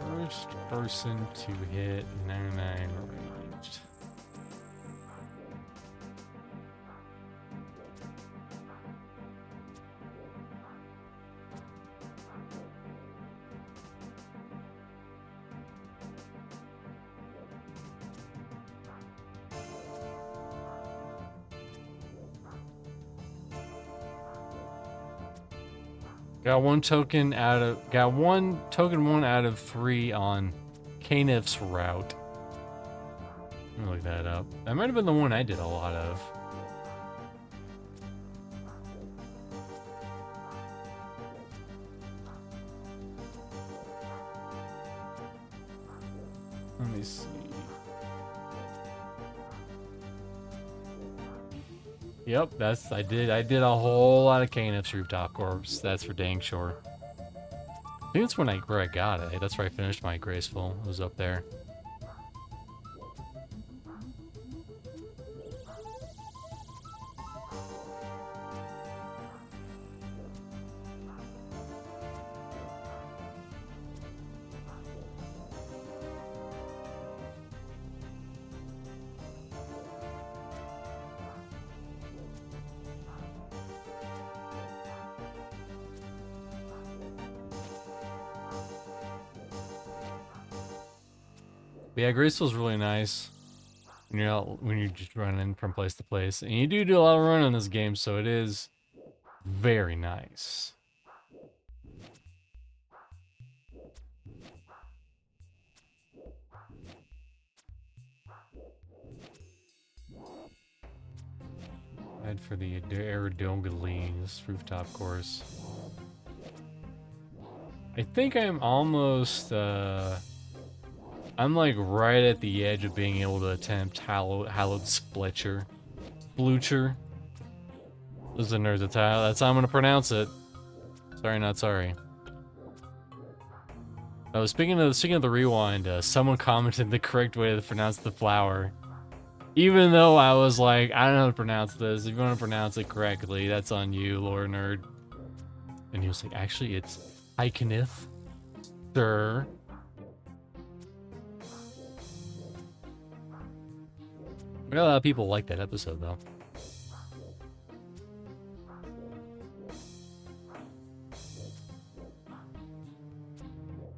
First person to hit 99 ranged. Got one token one out of 3 on Canif's route. Let me look that up. That might have been the one I did a lot of. Let me see. Yep, I did a whole lot of Canif's rooftop corps. That's for dang sure. I think that's where I got it. That's where I finished my graceful. It was up there. But yeah, graceful's really nice when you're just running from place to place, and you do a lot of running in this game, so it is Very nice. Head for the Aerodongalines rooftop course. I think I'm almost, I'm like right at the edge of being able to attempt Hallowed Splitcher. Blucher. Listeners, that's how I'm gonna pronounce it. Sorry, not sorry. Oh, speaking of the rewind, someone commented the correct way to pronounce the flower. Even though I was like, I don't know how to pronounce this. If you want to pronounce it correctly, that's on you, lore nerd. And he was like, actually, it's Iconith, sir. We got a lot of people like that episode, though.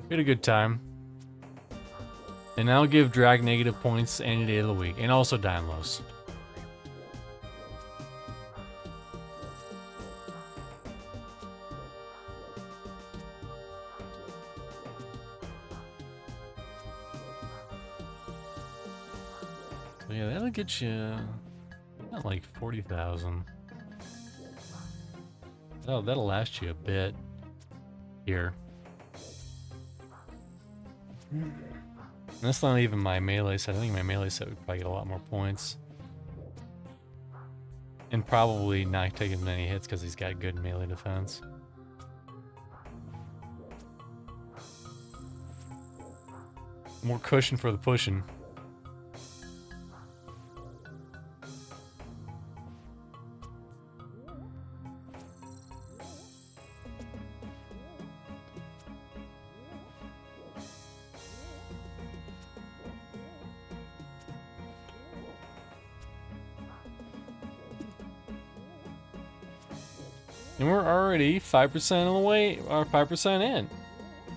We had a good time. And I'll give drag negative points any day of the week. And also Daimlos. So yeah, that'll get you not like 40,000. Oh, that'll last you a bit here. That's not even my melee set. I think my melee set would probably get a lot more points. And probably not take as many hits because he's got good melee defense. More cushion for the pushing. And we're already 5% on the way, or 5% in.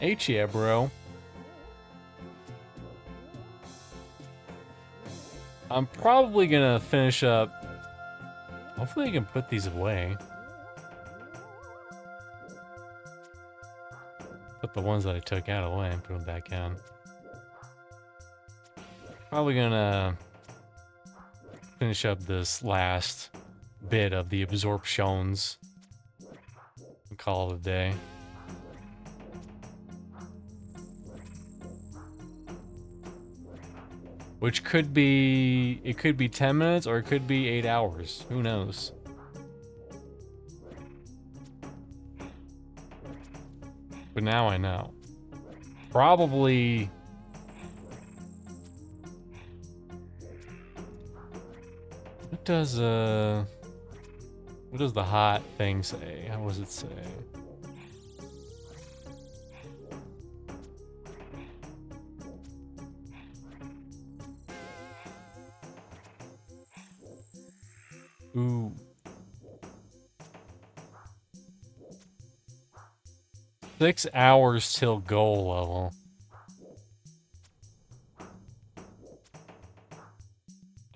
H yeah, bro. I'm probably gonna finish up. Hopefully I can put these away. Put the ones that I took out away and put them back in. Probably gonna finish up this last bit of the absorptions. Call it a day. Which could be, it could be 10 minutes or it could be 8 hours. Who knows? But now I know. Probably... What does the hot thing say? How does it say? Ooh. Six hours till goal level.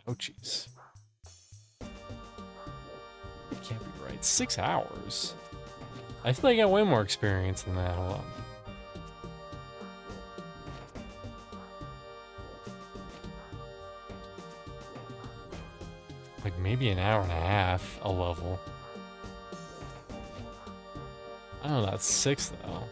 Oh, jeez. It can't be right. 6 hours? I feel like I got way more experience than that. Hold on. Like maybe an hour and a half a level. I don't know, that's 6 though.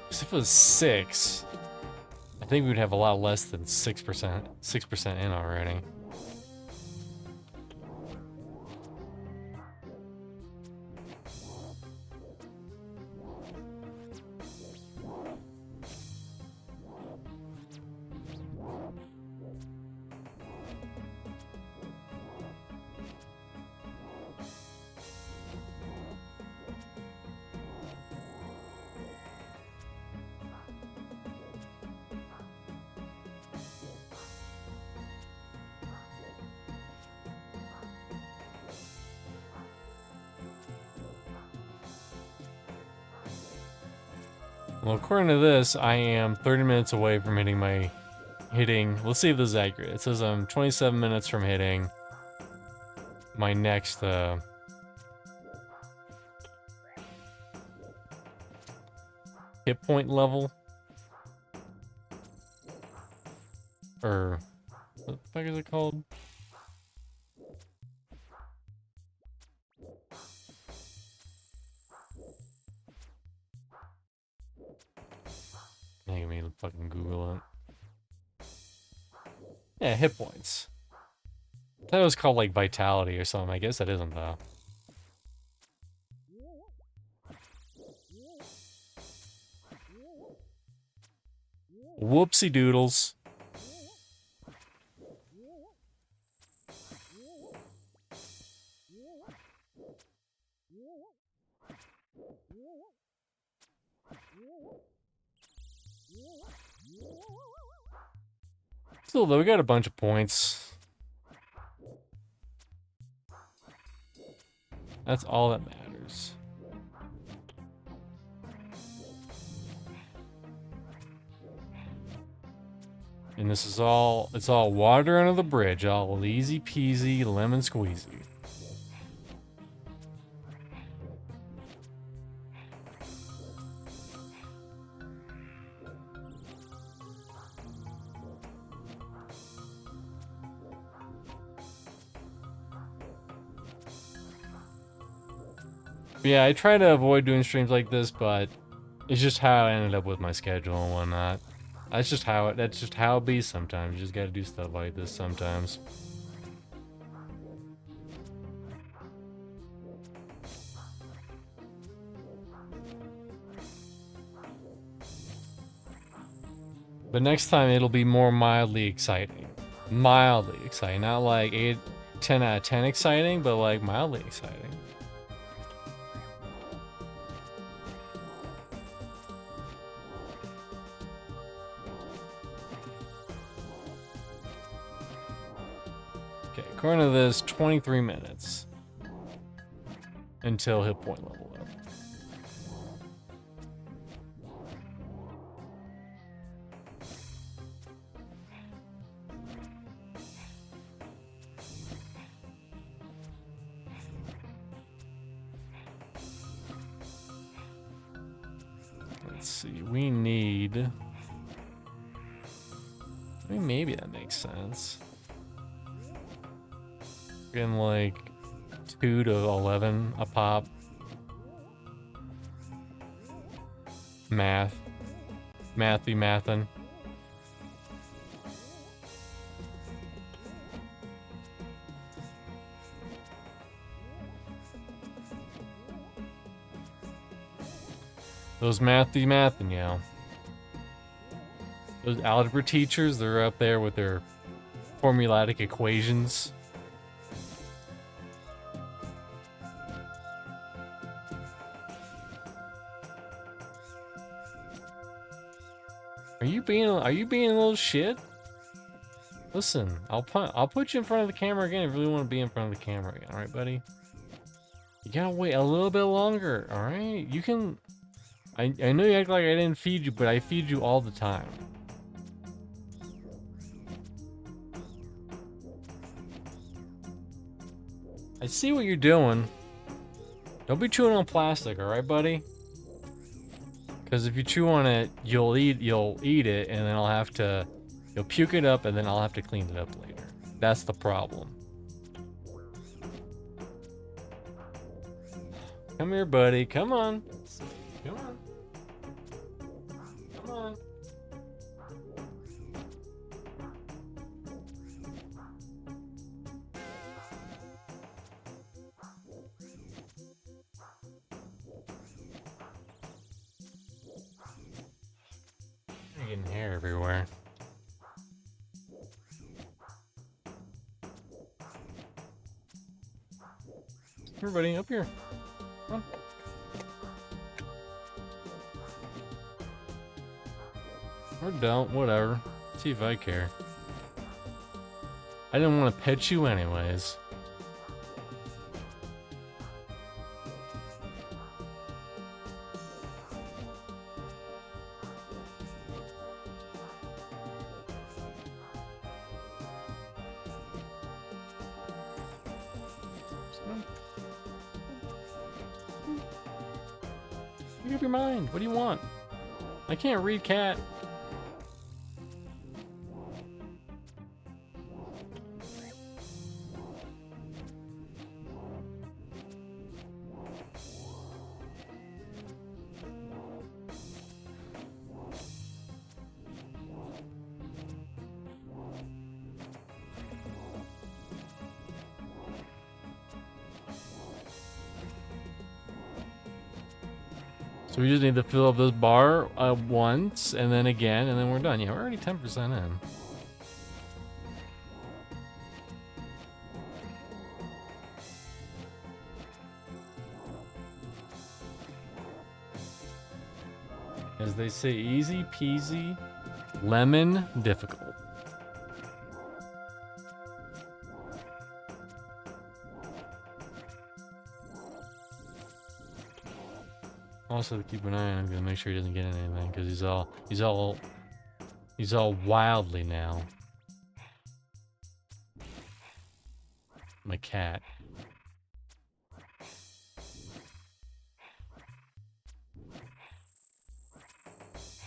Because if it was 6, I think we'd have a lot less than 6% in already. Well, according to this, I am 30 minutes away from hitting. Let's see if this is accurate. It says I'm 27 minutes from hitting my next hit point level. Or what the fuck is it called? Making me fucking Google it. Yeah, hit points. I thought it was called like vitality or something. I guess that isn't though. Whoopsie doodles. Still though, we got a bunch of points. That's all that matters. And this is all, it's all water under the bridge, all easy peasy, lemon squeezy. Yeah, I try to avoid doing streams like this, but it's just how I ended up with my schedule and whatnot. That's just how it be sometimes. You just gotta do stuff like this sometimes. But next time it'll be more mildly exciting. Mildly exciting, not like 10 out of 10 exciting, but like mildly exciting. According to this, 23 minutes until hit point level up. Let's see, we need... I mean, maybe that makes sense. Getting like 2 to 11 a pop. Math be mathin'. Those math be mathin', yo. Those algebra teachers, they're up there with their formulatic equations. Are you being a little shit? Listen, I'll put you in front of the camera again if you really want to be in front of the camera again, alright, buddy? You gotta wait a little bit longer, alright? You can... I know you act like I didn't feed you, but I feed you all the time. I see what you're doing. Don't be chewing on plastic, alright, buddy? Because if you chew on it, you'll eat it, and then you'll puke it up, and then I'll have to clean it up later. That's the problem. Come here, buddy. Come on. Come on. Come on. You're getting hair everywhere. Everybody, up here. Come on. Or don't, whatever. See if I care. I didn't want to pet you anyways. Make up your mind. What do you want? I can't read cat. So we just need to fill up this bar once, and then again, and then we're done. Yeah, we're already 10% in. As they say, easy peasy, lemon difficult. Also, to keep an eye on him, gonna make sure he doesn't get anything, because he's all wildly now. My cat.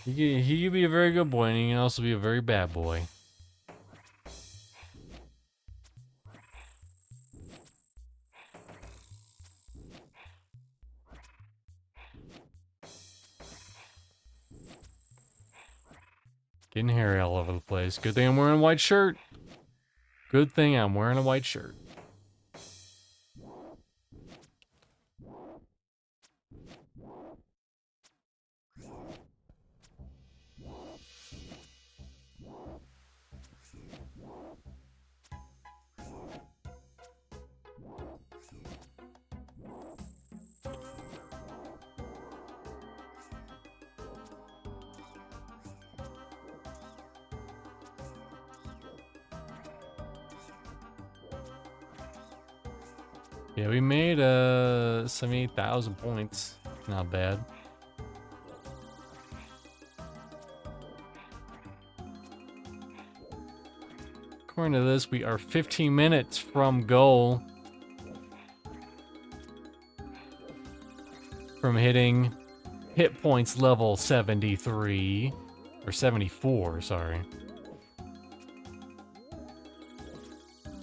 He could be a very good boy, and he can also be a very bad boy. Getting hairy all over the place. Good thing I'm wearing a white shirt. Good thing I'm wearing a white shirt. Yeah, we made 78,000 points. Not bad. According to this, we are 15 minutes from goal. From hitting hit points level 73. Or 74, sorry.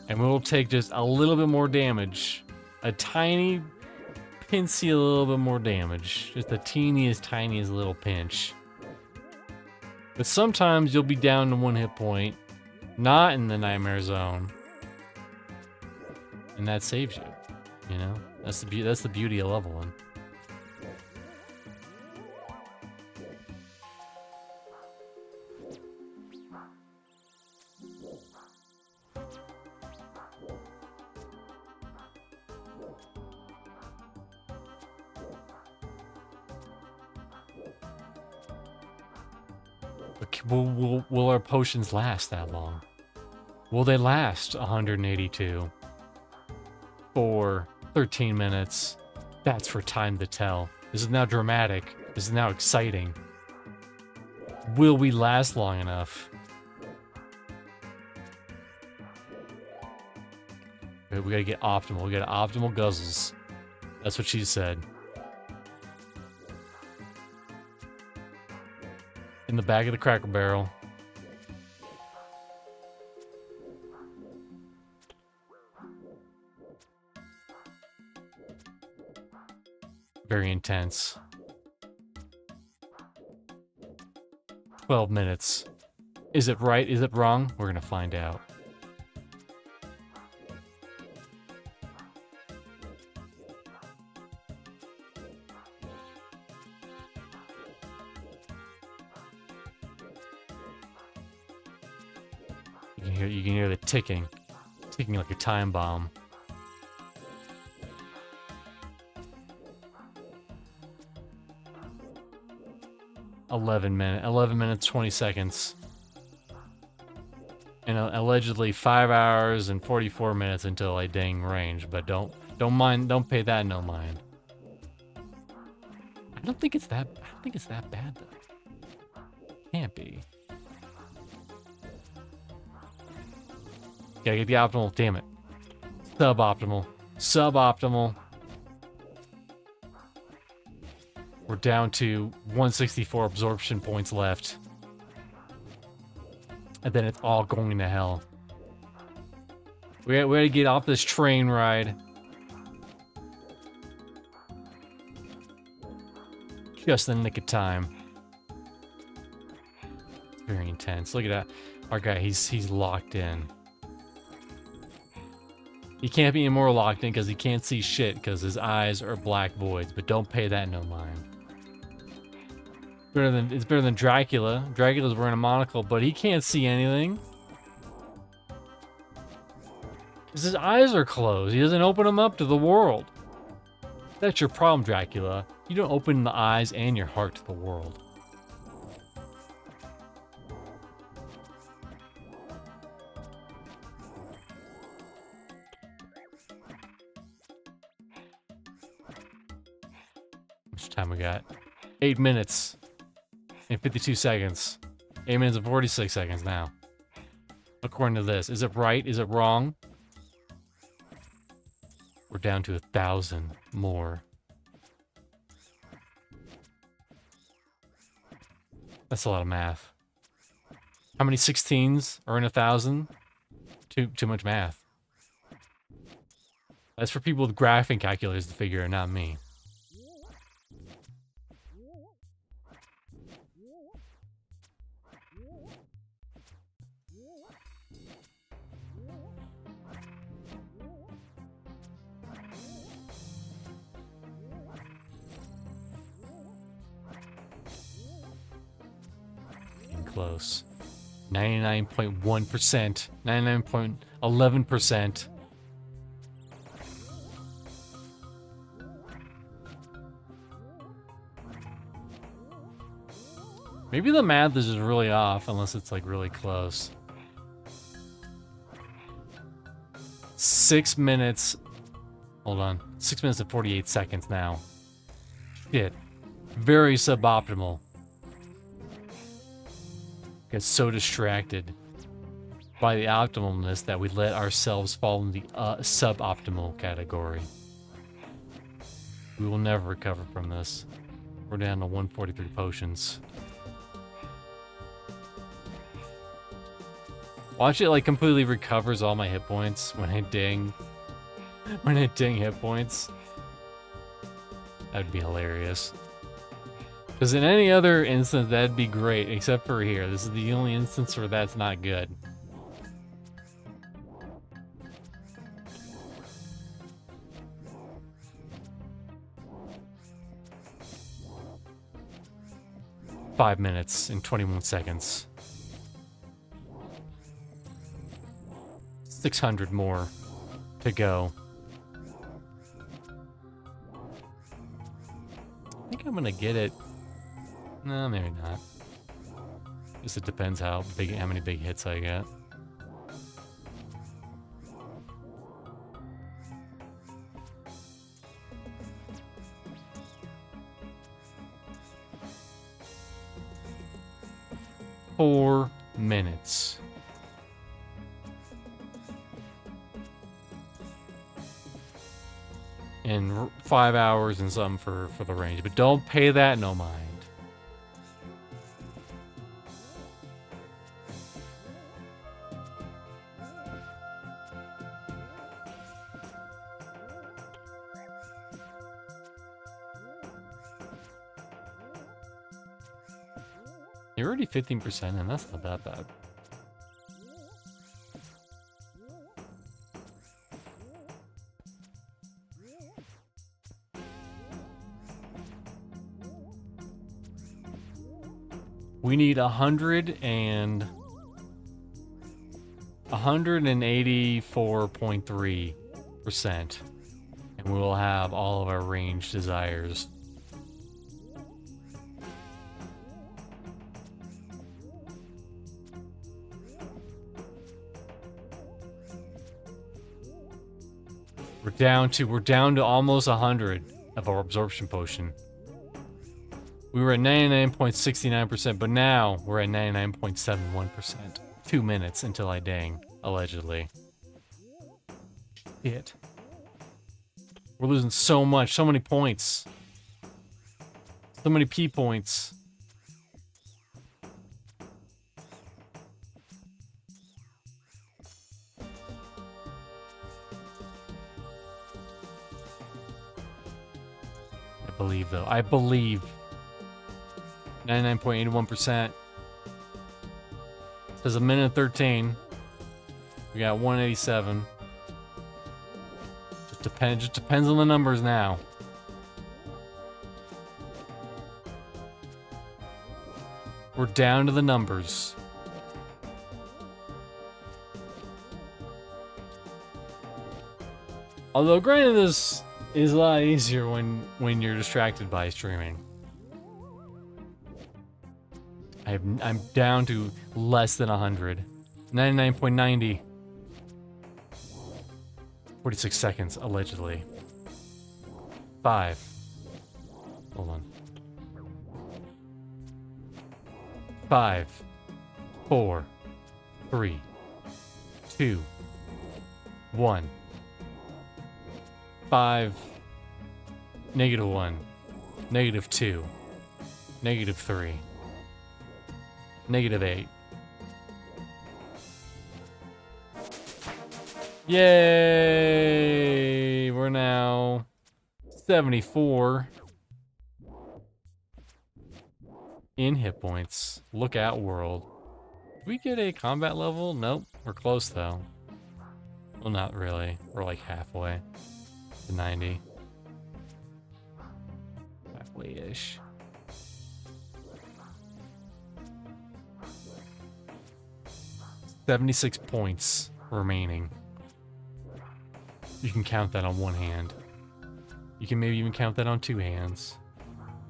And we'll take just a little bit more damage. A tiny, pincey little bit more damage. Just the teeniest, tiniest little pinch. But sometimes you'll be down to 1 hit point. Not in the nightmare zone. And that saves you. You know? That's the beauty of leveling. Will our potions last that long? Will they last 182 for 13 minutes? That's for time to tell. This is now dramatic. This is now exciting. Will we last long enough? We gotta get optimal. We gotta optimal guzzles. That's what she said. In the back of the Cracker Barrel. Very intense. 12 minutes. Is it right? Is it wrong? We're gonna find out. You can hear the ticking like a time bomb. Eleven minutes, 20 seconds. And allegedly 5 hours and 44 minutes until I dang range, but don't pay that no mind. I don't think it's that bad though. Can't be. Gotta get the optimal, damn it. Suboptimal. Suboptimal. We're down to 164 absorption points left. And then it's all going to hell. We gotta get off this train ride. Just in the nick of time. It's very intense. Look at that. Our guy, he's locked in. He can't be any more locked in because he can't see shit because his eyes are black voids, but don't pay that no mind. It's better than Dracula. Dracula's wearing a monocle, but he can't see anything. Because his eyes are closed. He doesn't open them up to the world. That's your problem, Dracula. You don't open the eyes and your heart to the world. How much time we got? 8 minutes and 52 seconds. 8 minutes and 46 seconds now. According to this. Is it right? Is it wrong? We're down to 1,000 more. That's a lot of math. How many 16s are in 1,000? Too much math. That's for people with graphing calculators to figure it, not me. Close. 99.1%. 99.11%. Maybe the math is just really off, unless it's like really close. 6 minutes. Hold on. 6 minutes and 48 seconds now. Shit. Very suboptimal. Get so distracted by the optimalness that we let ourselves fall in the suboptimal category. We will never recover from this. We're down to 143 potions. Watch it like completely recovers all my hit points when I ding. When I ding hit points. That'd be hilarious. Because in any other instance, that'd be great, except for here. This is the only instance where that's not good. Five minutes and 21 seconds. 600 more to go. I think I'm gonna get it. No, maybe not. Guess it depends how many big hits I get. Four minutes. And 5 hours and some for the range, but don't pay that no mind. You're already 15%, and that's not that bad. We need 184.3%, and we will have all of our range desires. We're down to almost 100 of our absorption potion. We were at 99.69%, but now we're at 99.71%. 2 minutes until I dang, allegedly. Shit. We're losing so much, so many points. So many P points. I believe, though. I believe. 99.81%. Says a minute 13. We got 187. Just depends on the numbers now. We're down to the numbers. Although granted, this is a lot easier when you're distracted by streaming. I'm down to less than 100. 99.90. 46 seconds, allegedly. 5. Hold on. 5, 4, 3, 2, 1. 5, -1, -2, -3, -8. Yay! We're now 74 in hit points. Look out, world. Did we get a combat level? Nope. We're close, though. Well, not really. We're like halfway to 90. Halfway-ish. $76 points remaining. You can count that on one hand. You can maybe even count that on two hands.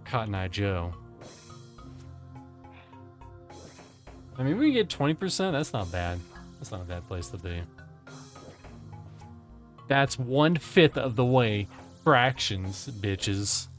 Cotton Eye Joe. I mean, we get 20%. That's not bad. That's not a bad place to be. That's 1/5 of the way. Fractions, bitches.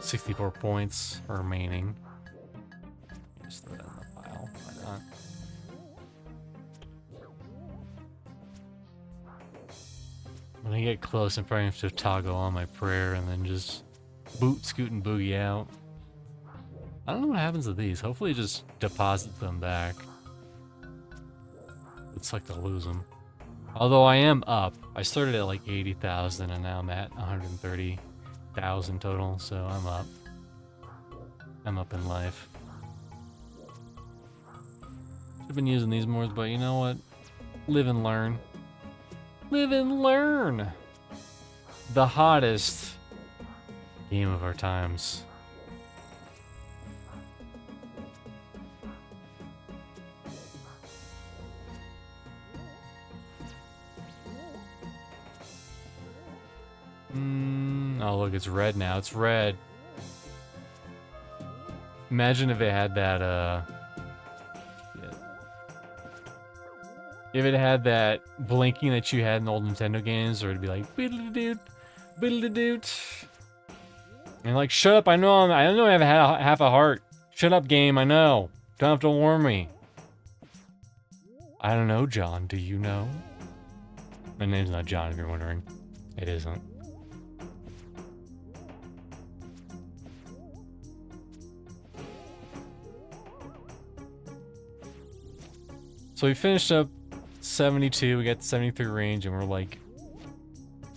$64 points remaining. Just throw that in the pile. Why not? When I get close, I'm probably going to have to toggle on my prayer and then just boot, scoot, and boogie out. I don't know what happens to these. Hopefully it just deposits them back. It's like to lose them. Although I am up. I started at like 80,000 and now I'm at 130,000 total, so I'm up. I'm up in life. I've been using these more, but you know what? Live and learn. Live and learn! The hottest game of our times. Oh, look, it's red now. It's red. Imagine if it had that, if it had that blinking that you had in old Nintendo games, or it'd be like, biddle-a-doot, biddle-a-doot. And like, shut up, I know I have half a heart. Shut up, game, I know. Don't have to warn me. I don't know, John, do you know? My name's not John, if you're wondering. It isn't. So we finished up 72, we got 73 range, and we're like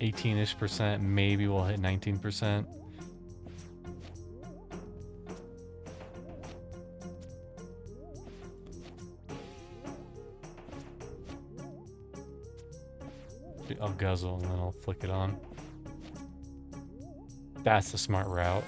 18-ish%. Maybe we'll hit 19%. I'll guzzle and then I'll flick it on. That's the smart route.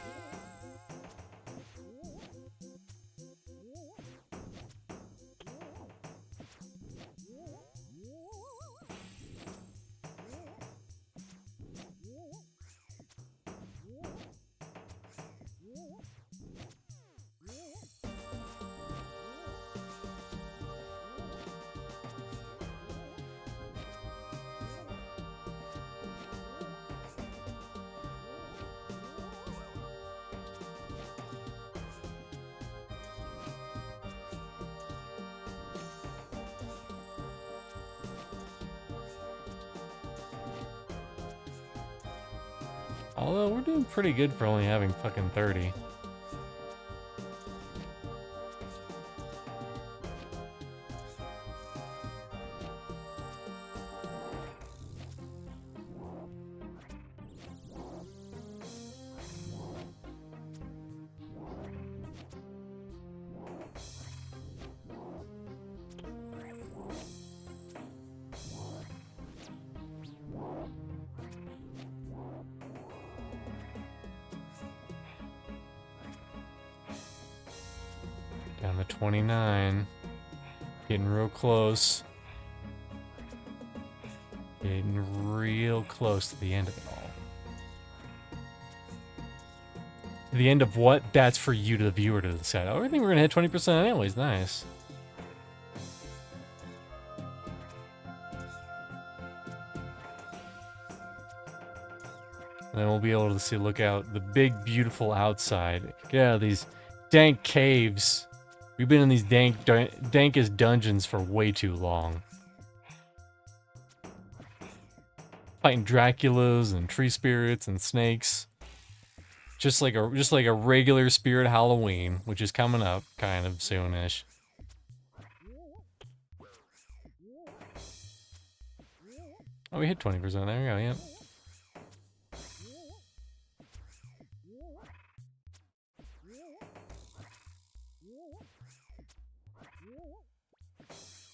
Although we're doing pretty good for only having fucking 30. Down to 29. Getting real close. Getting real close to the end of it all. The end of what? That's for you, to the viewer, to decide. Oh, I think we're gonna hit 20% anyways. Nice. And then we'll be able to see, look out the big, beautiful outside. Get out of these dank caves. We've been in these dankest dungeons for way too long. Fighting Draculas and tree spirits and snakes. Just like a regular spirit Halloween, which is coming up kind of soonish. Oh, we hit 20%. There we go, yep.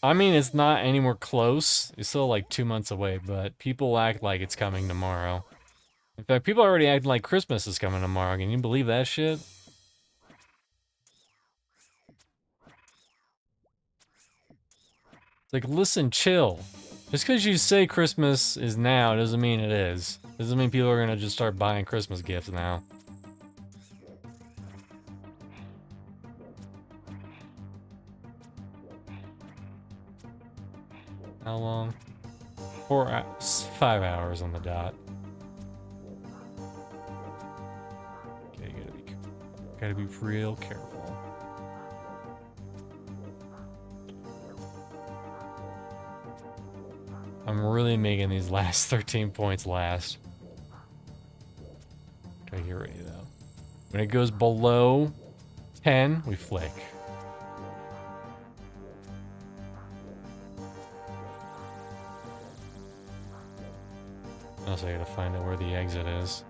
I mean, it's not anymore close. It's still like 2 months away, but people act like it's coming tomorrow. In fact, people are already acting like Christmas is coming tomorrow. Can you believe that shit? It's like, listen, chill. Just because you say Christmas is now doesn't mean it is. Doesn't mean people are gonna just start buying Christmas gifts now. How long? 5 hours on the dot. Okay, gotta be real careful. I'm really making these last 13 points last. Try to get ready though. When it goes below 10, we flick. Also, I gotta find out where the exit is.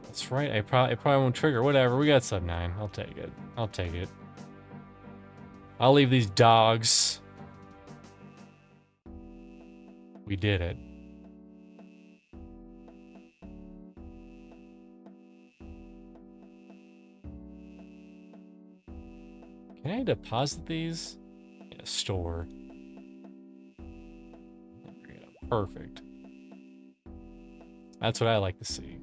That's right, it probably won't trigger. Whatever, we got sub 9. I'll take it. I'll take it. I'll leave these dogs. We did it. Can I deposit these? In a store. There we go. Perfect. That's what I like to see.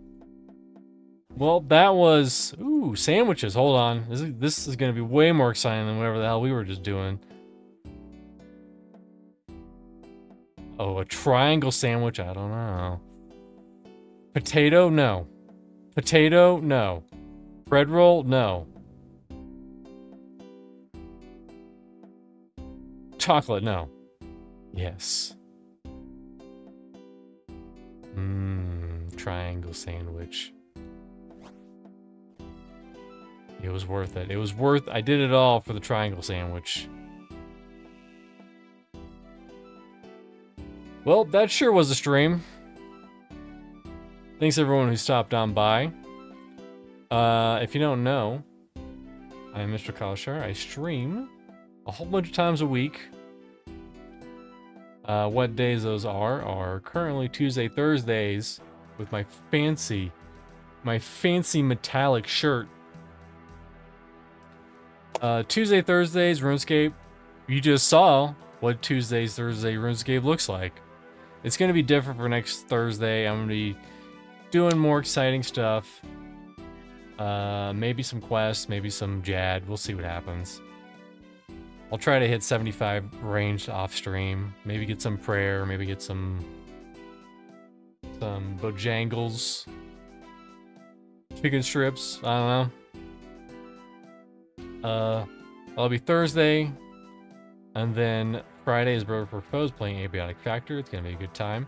Well, that was... Ooh, sandwiches. Hold on. This is going to be way more exciting than whatever the hell we were just doing. Oh, a triangle sandwich? I don't know. Potato? No. Potato? No. Bread roll? No. Chocolate? No. Yes. Triangle sandwich. It was worth it. It was worth... I did it all for the triangle sandwich. Well, that sure was a stream. Thanks everyone who stopped on by. If you don't know, I'm Mr. Kalashar. I stream a whole bunch of times a week. What days those are currently Tuesday, Thursdays with my fancy metallic shirt. Tuesday, Thursdays, RuneScape. You just saw what Thursday RuneScape looks like. It's going to be different for next Thursday. I'm going to be doing more exciting stuff. Maybe some quests, maybe some Jad. We'll see what happens. I'll try to hit 75 range off stream. Maybe get some prayer, maybe get some Bojangles. Chicken strips, I don't know. That'll be Thursday, and then Friday is Brother Proposed playing Abiotic Factor. It's gonna be a good time.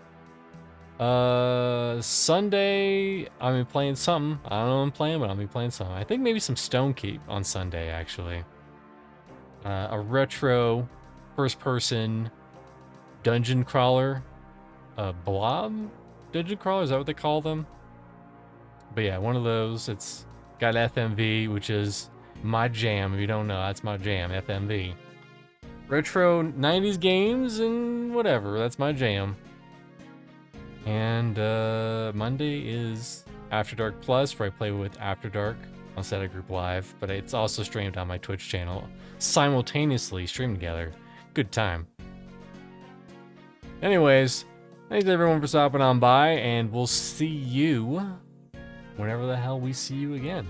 Sunday, I'll be playing something. I don't know what I'm playing, but I'll be playing something. I think maybe some Stone Keep on Sunday, actually. A retro, first-person dungeon crawler. Blob dungeon crawler, is that what they call them? But yeah, one of those. It's got FMV, which is my jam. If you don't know, that's my jam, FMV. Retro 90s games and whatever, that's my jam. And Monday is After Dark Plus, where I play with After Dark on Seta Group Live, but it's also streamed on my Twitch channel. Simultaneously streamed together. Good time. Anyways, thanks everyone for stopping on by, and we'll see you whenever the hell we see you again.